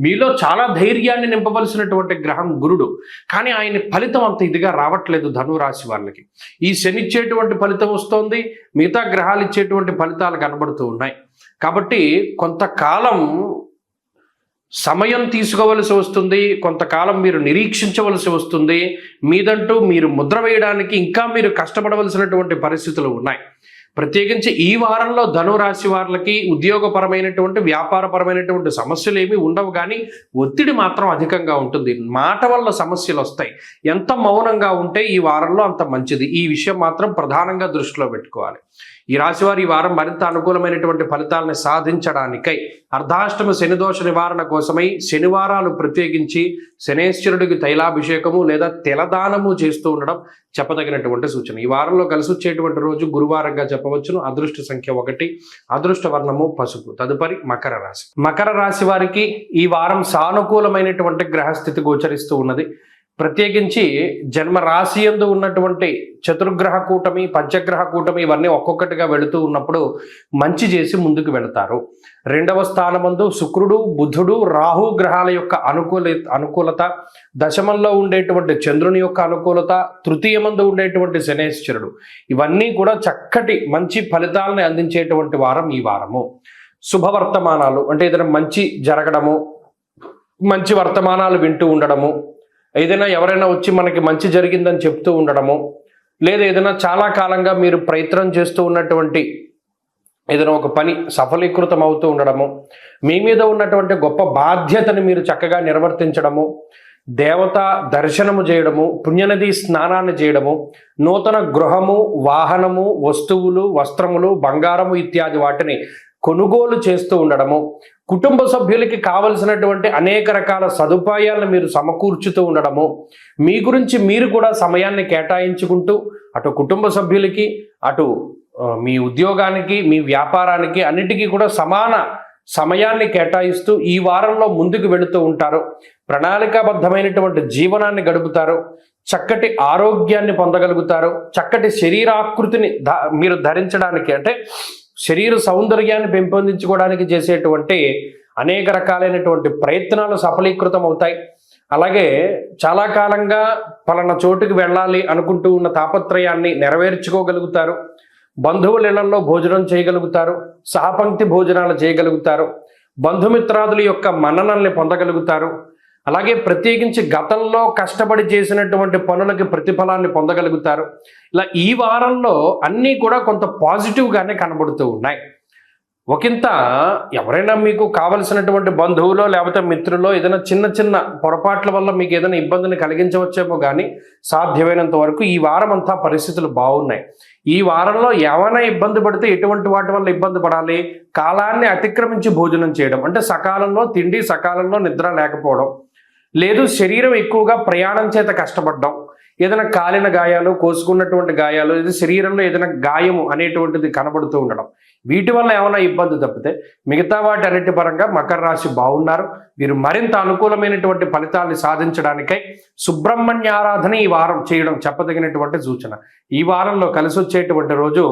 మీలో చాలా ధైర్యాన్ని నింపవలసినటువంటి గ్రహం గురుడు. కానీ ఆయన ఫలితం అంత ఇదిగా రావట్లేదు ధనురాశి వాళ్ళకి. ఈ శని ఇచ్చేటువంటి ఫలితం వస్తోంది, మిగతా గ్రహాలు ఇచ్చేటువంటి ఫలితాలు కనబడుతూ ఉన్నాయి. కాబట్టి కొంతకాలం సమయం తీసుకోవలసి వస్తుంది, కొంతకాలం మీరు నిరీక్షించవలసి వస్తుంది. మీదంటూ మీరు ముద్ర వేయడానికి ఇంకా మీరు కష్టపడవలసినటువంటి పరిస్థితులు ఉన్నాయి. ప్రత్యేకించి ఈ వారంలో ధనురాశి వారికి ఉద్యోగపరమైనటువంటి, వ్యాపారపరమైనటువంటి సమస్యలు ఏమీ ఉండవు, కానీ ఒత్తిడి మాత్రం అధికంగా ఉంటుంది. మాట వల్ల సమస్యలు వస్తాయి. ఎంత మౌనంగా ఉంటే ఈ వారంలో అంత మంచిది. ఈ విషయం మాత్రం ప్రధానంగా దృష్టిలో పెట్టుకోవాలి. ఈ రాశివారు ఈ వారం మరింత అనుకూలమైనటువంటి ఫలితాలను సాధించడానికై అర్ధాష్టమ శనిదోష నివారణ కోసమై శనివారాలు ప్రత్యేకించి శనేశ్వరుడికి తైలాభిషేకము లేదా తెలదానము చేస్తూ ఉండడం చెప్పదగినటువంటి సూచన. ఈ వారంలో కలిసి వచ్చేటువంటి రోజు గురువారంగా చెప్పవచ్చును. అదృష్ట సంఖ్య 1, అదృష్ట వర్ణము పసుపు. తదుపరి మకర రాశి. మకర రాశి వారికి ఈ వారం సానుకూలమైనటువంటి గ్రహస్థితి గోచరిస్తూ ఉన్నది. ప్రత్యేకించి జన్మ రాశి యందు ఉన్నటువంటి చతుర్గ్రహ కూటమి, పంచగ్రహ కూటమి ఇవన్నీ ఒక్కొక్కటిగా వెళుతూ ఉన్నప్పుడు మంచి చేసి ముందుకు వెళతారు. 2వ స్థానమందు శుక్రుడు, బుధుడు, రాహు గ్రహాల యొక్క అనుకూలత, దశమంలో ఉండేటువంటి చంద్రుని యొక్క అనుకూలత, తృతీయమందు ఉండేటువంటి శనేశ్వరుడు, ఇవన్నీ కూడా చక్కటి మంచి ఫలితాలను అందించేటువంటి వారం ఈ వారము. శుభవర్తమానాలు అంటే ఏదైనా మంచి జరగడము, మంచి వర్తమానాలు వింటూ ఉండడము, ఏదైనా ఎవరైనా వచ్చి మనకి మంచి జరిగిందని చెప్తూ ఉండడము, లేదా ఏదైనా చాలా కాలంగా మీరు ప్రయత్నం చేస్తూ ఉన్నటువంటి ఏదైనా ఒక పని సఫలీకృతం అవుతూ ఉండడము, మీ మీద ఉన్నటువంటి గొప్ప బాధ్యతని మీరు చక్కగా నిర్వర్తించడము, దేవత దర్శనము చేయడము, పుణ్యనది స్నానాన్ని చేయడము, నూతన గృహము, వాహనము, వస్తువులు, వస్త్రములు, బంగారము ఇత్యాది వాటిని కొనుగోలు చేస్తూ ఉండడము, కుటుంబ సభ్యులకి కావలసినటువంటి అనేక రకాల సదుపాయాలను మీరు సమకూర్చుతూ ఉండడము, మీ గురించి మీరు కూడా సమయాన్ని కేటాయించుకుంటూ అటు కుటుంబ సభ్యులకి, అటు మీ ఉద్యోగానికి, మీ వ్యాపారానికి అన్నిటికీ కూడా సమాన సమయాన్ని కేటాయిస్తూ ఈ వారంలో ముందుకు వెళుతూ ఉంటారు. ప్రణాళికాబద్ధమైనటువంటి జీవనాన్ని గడుపుతారు. చక్కటి ఆరోగ్యాన్ని పొందగలుగుతారు. చక్కటి శరీరాకృతిని మీరు ధరించడానికి అంటే శరీర సౌందర్యాన్ని పెంపొందించుకోవడానికి చేసేటువంటి అనేక రకాలైనటువంటి ప్రయత్నాలు సఫలీకృతం అవుతాయి. అలాగే చాలా కాలంగా పలానా చోటుకి వెళ్ళాలి అనుకుంటూ ఉన్న తాపత్రయాన్ని నెరవేర్చుకోగలుగుతారు. బంధువుల ఇళ్లలో భోజనం చేయగలుగుతారు. సహపంక్తి భోజనాలు చేయగలుగుతారు. బంధుమిత్రాదుల యొక్క మన్ననల్ని పొందగలుగుతారు. అలాగే ప్రత్యేకించి గతంలో కష్టపడి చేసినటువంటి పనులకి ప్రతిఫలాన్ని పొందగలుగుతారు. ఇలా ఈ వారంలో అన్నీ కూడా కొంత పాజిటివ్గానే కనబడుతూ ఉన్నాయి. ఒకంత ఎవరైనా మీకు కావలసినటువంటి బంధువులో లేకపోతే మిత్రులో ఏదైనా చిన్న చిన్న పొరపాట్ల వల్ల మీకు ఏదైనా ఇబ్బందిని కలిగించవచ్చేమో కానీ సాధ్యమైనంత వరకు ఈ వారం అంతా పరిస్థితులు బాగున్నాయి. ఈ వారంలో ఏమైనా ఇబ్బంది పడితే ఎటువంటి వాటి వల్ల ఇబ్బంది పడాలి? కాలాన్ని అతిక్రమించి భోజనం చేయడం అంటే సకాలంలో తిండి, సకాలంలో నిద్ర లేకపోవడం, లేదు శరీరం ఎక్కువగా ప్రయాణం చేత కష్టపడడం, ఏదైనా కాలిన గాయాలు, కోసుకున్నటువంటి గాయాలు, ఇది శరీరంలో ఏదైనా గాయము అనేటువంటిది కనబడుతూ ఉండడం, వీటి వల్ల ఏమైనా ఇబ్బంది తప్పితే మిగతా వాటి అన్నిటి పరంగా మకర రాశి బాగున్నారు. వీరు మరింత అనుకూలమైనటువంటి ఫలితాన్ని సాధించడానికై సుబ్రహ్మణ్య ఆరాధన ఈ వారం చేయడం చెప్పదగినటువంటి సూచన. ఈ వారంలో కలిసి వచ్చేటువంటి రోజు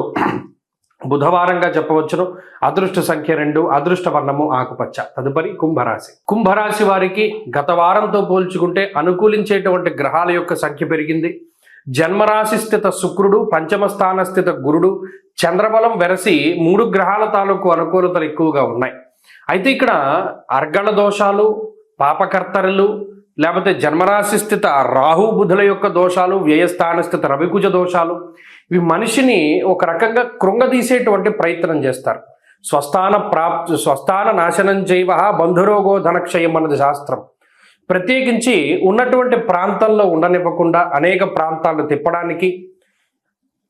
బుధవారంగా చెప్పవచ్చును. అదృష్ట సంఖ్య 2, అదృష్ట వర్ణము ఆకుపచ్చ. తదుపరి కుంభరాశి. కుంభరాశి వారికి గత వారంతో పోల్చుకుంటే అనుకూలించేటువంటి గ్రహాల యొక్క సంఖ్య పెరిగింది. జన్మరాశి స్థిత శుక్రుడు, పంచమ స్థాన స్థిత గురుడు, చంద్రబలం వెరసి 3 గ్రహాల తాలూకు అనుకూలతలు ఎక్కువగా ఉన్నాయి. అయితే ఇక్కడ అర్గళ దోషాలు, పాపకర్తరులు, లేకపోతే జన్మరాశి స్థిత రాహు బుధుల యొక్క దోషాలు, వ్యయస్థాన స్థిత రవికుజ దోషాలు, ఇవి మనిషిని ఒక రకంగా కృంగదీసేటువంటి ప్రయత్నం చేస్తారు. స్వస్థాన నాశనం చేయవ బంధురోగో ధనక్షయం అన్నది శాస్త్రం. ప్రత్యేకించి ఉన్నటువంటి ప్రాంతాల్లో ఉండనివ్వకుండా అనేక ప్రాంతాలు తిప్పడానికి,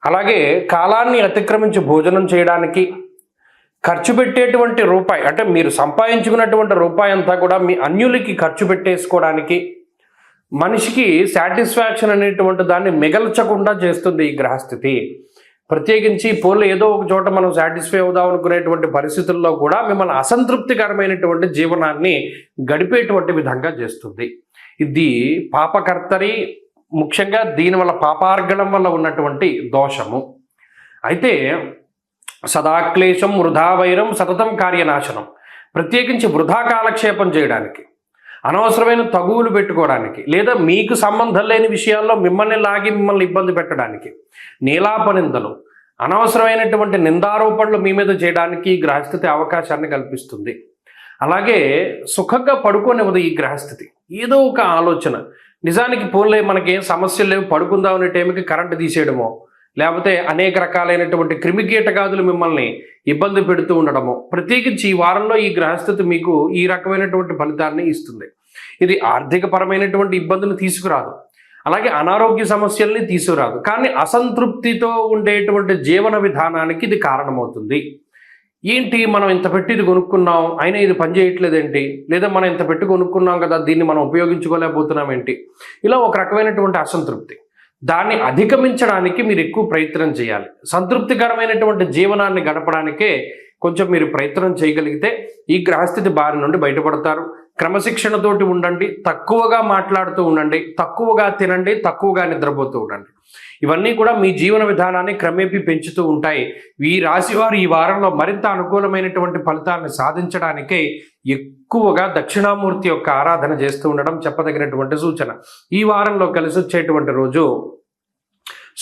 అలాగే కాలాన్ని అతిక్రమించి భోజనం చేయడానికి, ఖర్చు పెట్టేటువంటి రూపాయి అంటే మీరు సంపాదించుకున్నటువంటి రూపాయి అంతా కూడా మీ అన్యులకి ఖర్చు పెట్టేసుకోవడానికి, మనిషికి సాటిస్ఫాక్షన్ అనేటువంటి దాన్ని మిగల్చకుండా చేస్తుంది ఈ గ్రహస్థితి. ప్రత్యేకించి పోలు ఏదో ఒక చోట మనం సాటిస్ఫై అవుదాం అనుకునేటువంటి పరిస్థితుల్లో కూడా మిమ్మల్ని అసంతృప్తికరమైనటువంటి జీవనాన్ని గడిపేటువంటి విధంగా చేస్తుంది. ఇది పాపకర్తరి, ముఖ్యంగా దీనివల్ల పాపార్గణం వల్ల ఉన్నటువంటి దోషము. అయితే సదాక్లేశం వృధా వైరం సతతం కార్యనాశనం. ప్రత్యేకించి వృధా కాలక్షేపం చేయడానికి, అనవసరమైన తగువులు పెట్టుకోవడానికి, లేదా మీకు సంబంధం లేని విషయాల్లో మిమ్మల్ని లాగి మిమ్మల్ని ఇబ్బంది పెట్టడానికి, నీలాపనిందలు, అనవసరమైనటువంటి నిందారోపణలు మీ మీద చేయడానికి ఈ గ్రహస్థితి అవకాశాన్ని కల్పిస్తుంది. అలాగే సుఖంగా పడుకోనివ్వదు ఈ గ్రహస్థితి. ఏదో ఒక ఆలోచన, నిజానికి పోన్లే మనకేం సమస్యలు లేవు పడుకుందాం అనే టైంకి కరెంటు తీసేయడమో, లేకపోతే అనేక రకాలైనటువంటి క్రిమికీటకాదులు మిమ్మల్ని ఇబ్బంది పెడుతూ ఉండడము. ప్రత్యేకించి ఈ వారంలో ఈ గ్రహస్థితి మీకు ఈ రకమైనటువంటి ఫలితాన్ని ఇస్తుంది. ఇది ఆర్థికపరమైనటువంటి ఇబ్బందులు తీసుకురాదు, అలాగే అనారోగ్య సమస్యల్ని తీసుకురాదు, కానీ అసంతృప్తితో ఉండేటువంటి జీవన విధానానికి ఇది కారణమవుతుంది. ఏంటి మనం ఇంత పెట్టి ఇది కొనుక్కున్నాం అయినా ఇది పనిచేయట్లేదేంటి, లేదా మనం ఇంత పెట్టి కొనుక్కున్నాం కదా దీన్ని మనం ఉపయోగించుకోలేకపోతున్నాం ఏంటి, ఇలా ఒక రకమైనటువంటి అసంతృప్తి. దాన్ని అధిగమించడానికి మీరు ఎక్కువ ప్రయత్నం చేయాలి. సంతృప్తికరమైనటువంటి జీవనాన్ని గడపడానికే కొంచెం మీరు ప్రయత్నం చేయగలిగితే ఈ గ్రహస్థితి బారి నుండి బయటపడతారు. క్రమశిక్షణతోటి ఉండండి, తక్కువగా మాట్లాడుతూ ఉండండి, తక్కువగా తినండి, తక్కువగా నిద్రపోతూ ఉండండి. ఇవన్నీ కూడా మీ జీవన విధానాన్ని క్రమేపీ పెంచుతూ ఉంటాయి. ఈ రాశివారు ఈ వారంలో మరింత అనుకూలమైనటువంటి ఫలితాలను సాధించడానికై ఎక్కువగా దక్షిణామూర్తి యొక్క ఆరాధన చేస్తూ ఉండడం చెప్పదగినటువంటి సూచన. ఈ వారంలో కలిసి వచ్చేటువంటి రోజు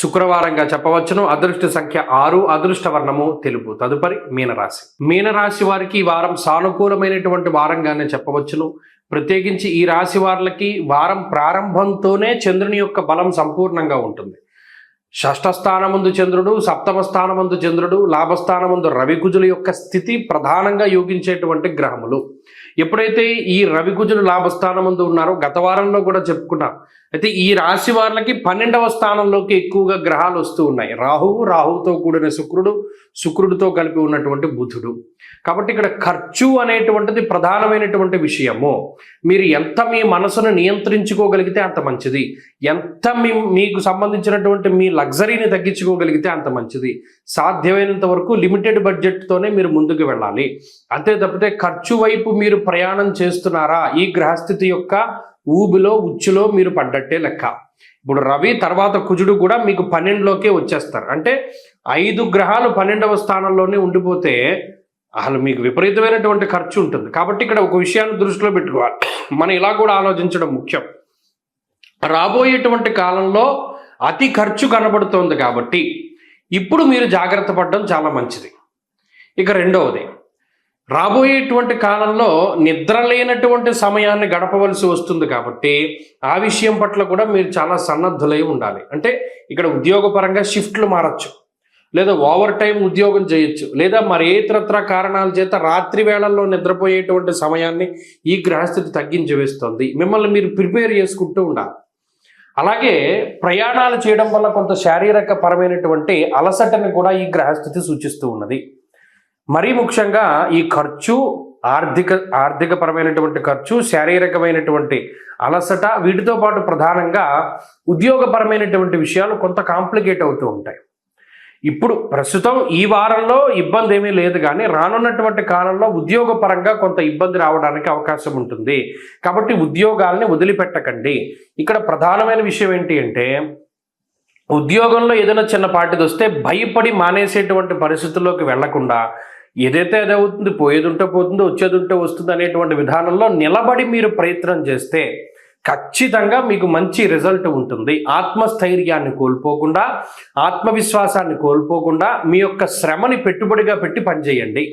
శుక్రవారంగా చెప్పవచ్చును. అదృష్ట సంఖ్య 6, అదృష్ట వర్ణము తెలుపు. తదుపరి మీనరాశి. మీనరాశి వారికి ఈ వారం సానుకూలమైనటువంటి వారంగానే చెప్పవచ్చును. ప్రత్యేకించి ఈ రాశి వారికి వారం ప్రారంభంతోనే చంద్రుని యొక్క బలం సంపూర్ణంగా ఉంటుంది. షష్ఠ స్థానమందు చంద్రుడు, సప్తమ స్థానమందు చంద్రుడు, లాభస్థానమందు రవికుజుల యొక్క స్థితి ప్రధానంగా యోగించేటువంటి గ్రహములు. ఎప్పుడైతే ఈ రవికుజులు లాభస్థానమందు ఉన్నారో గత వారంలో కూడా చెప్పుకున్నాం. అయితే ఈ రాశి వారికి 12వ స్థానంలోకి ఎక్కువగా గ్రహాలు వస్తూ ఉన్నాయి. రాహువుతో కూడిన శుక్రుడితో కలిపి ఉన్నటువంటి బుధుడు. కాబట్టి ఇక్కడ ఖర్చు అనేటువంటిది ప్రధానమైనటువంటి విషయము. మీరు ఎంత మీ మనసును నియంత్రించుకోగలిగితే అంత మంచిది. ఎంత మీకు సంబంధించినటువంటి మీ లగ్జరీని తగ్గించుకోగలిగితే అంత మంచిది. సాధ్యమైనంత వరకు లిమిటెడ్ బడ్జెట్తోనే మీరు ముందుకు వెళ్ళాలి. అంతే తప్పితే ఖర్చు వైపు మీరు ప్రయాణం చేస్తున్నారా, ఈ గ్రహస్థితి యొక్క ఊబిలో ఉచ్చులో మీరు పడ్డట్టే లెక్క. ఇప్పుడు రవి తర్వాత కుజుడు కూడా మీకు 12లోకే వచ్చేస్తారు. అంటే 5 గ్రహాలు 12వ స్థానంలోనే ఉండిపోతే అసలు మీకు విపరీతమైనటువంటి ఖర్చు ఉంటుంది. కాబట్టి ఇక్కడ ఒక విషయాన్ని దృష్టిలో పెట్టుకోవాలి. మనం ఇలా కూడా ఆలోచించడం ముఖ్యం. రాబోయేటువంటి కాలంలో అతి ఖర్చు కనబడుతోంది కాబట్టి ఇప్పుడు మీరు జాగ్రత్త పడడం చాలా మంచిది. ఇక రెండవది, రాబోయేటువంటి కాలంలో నిద్ర లేనటువంటి సమయాన్ని గడపవలసి వస్తుంది కాబట్టి ఆ విషయం పట్ల కూడా మీరు చాలా సన్నద్ధులై ఉండాలి. అంటే ఇక్కడ ఉద్యోగపరంగా షిఫ్ట్లు మారచ్చు, లేదా ఓవర్ టైం ఉద్యోగం చేయొచ్చు, లేదా మరి ఇతరత్ర కారణాల చేత రాత్రి వేళల్లో నిద్రపోయేటువంటి సమయాన్ని ఈ గ్రహస్థితి తగ్గించి వేస్తుంది. మిమ్మల్ని మీరు ప్రిపేర్ చేసుకుంటూ ఉండాలి. అలాగే ప్రయాణాలు చేయడం వల్ల కొంత శారీరక పరమైనటువంటి అలసటని కూడా ఈ గ్రహస్థితి సూచిస్తూ ఉన్నది. మరీ ముఖ్యంగా ఈ ఖర్చు, ఆర్థిక పరమైనటువంటి ఖర్చు, శారీరకమైనటువంటి అలసట, వీటితో పాటు ప్రధానంగా ఉద్యోగపరమైనటువంటి విషయాలు కొంత కాంప్లికేట్ అవుతూ ఉంటాయి. ఇప్పుడు ప్రస్తుతం ఈ వారంలో ఇబ్బంది ఏమీ లేదు, కానీ రానున్నటువంటి కాలంలో ఉద్యోగపరంగా కొంత ఇబ్బంది రావడానికి అవకాశం ఉంటుంది. కాబట్టి ఉద్యోగాల్ని వదిలిపెట్టకండి. ఇక్కడ ప్రధానమైన విషయం ఏంటి అంటే, ఉద్యోగంలో ఏదైనా చిన్నపాటిది వస్తే భయపడి మానేసేటువంటి పరిస్థితుల్లోకి వెళ్లకుండా ఏదైతే అది అవుతుంది, పోయేది ఉంటే పోతుంది, వచ్చేది ఉంటే వస్తుంది అనేటువంటి విధానంలో నిలబడి మీరు ప్రయత్నం చేస్తే ఖచ్చితంగా మీకు మంచి రిజల్ట్ ఉంటుంది. ఆత్మస్థైర్యాన్ని కోల్పోకుండా, ఆత్మవిశ్వాసాన్ని కోల్పోకుండా మీ యొక్క శ్రమని పెట్టుబడిగా పెట్టి పనిచేయండి.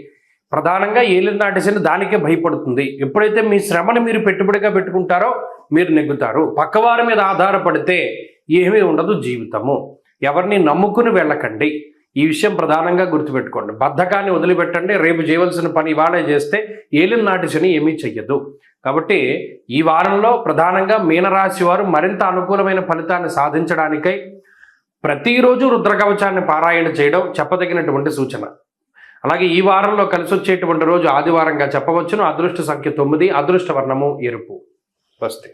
ప్రధానంగా ఏలినాటి శని దానికే భయపడుతుంది. ఎప్పుడైతే మీ శ్రమని మీరు పెట్టుబడిగా పెట్టుకుంటారో మీరు నెగ్గుతారు. పక్కవారి మీద ఆధారపడితే ఏమీ ఉండదు జీవితము. ఎవరిని నమ్ముకుని వెళ్ళకండి. ఈ విషయం ప్రధానంగా గుర్తుపెట్టుకోండి. బద్ధకాన్ని వదిలిపెట్టండి. రేపు చేయవలసిన పని ఇవాళే చేస్తే ఏలినాటి శని ఏమీ చెయ్యదు. కాబట్టి ఈ వారంలో ప్రధానంగా మీనరాశి వారు మరింత అనుకూలమైన ఫలితాన్ని సాధించడానికై ప్రతిరోజు రుద్రకవచాన్ని పారాయణ చేయడం చెప్పదగినటువంటి సూచన. అలాగే ఈ వారంలో కలిసి వచ్చేటువంటి రోజు ఆదివారంగా చెప్పవచ్చును. అదృష్ట సంఖ్య 9, అదృష్ట వర్ణము ఎరుపు. స్వస్తి.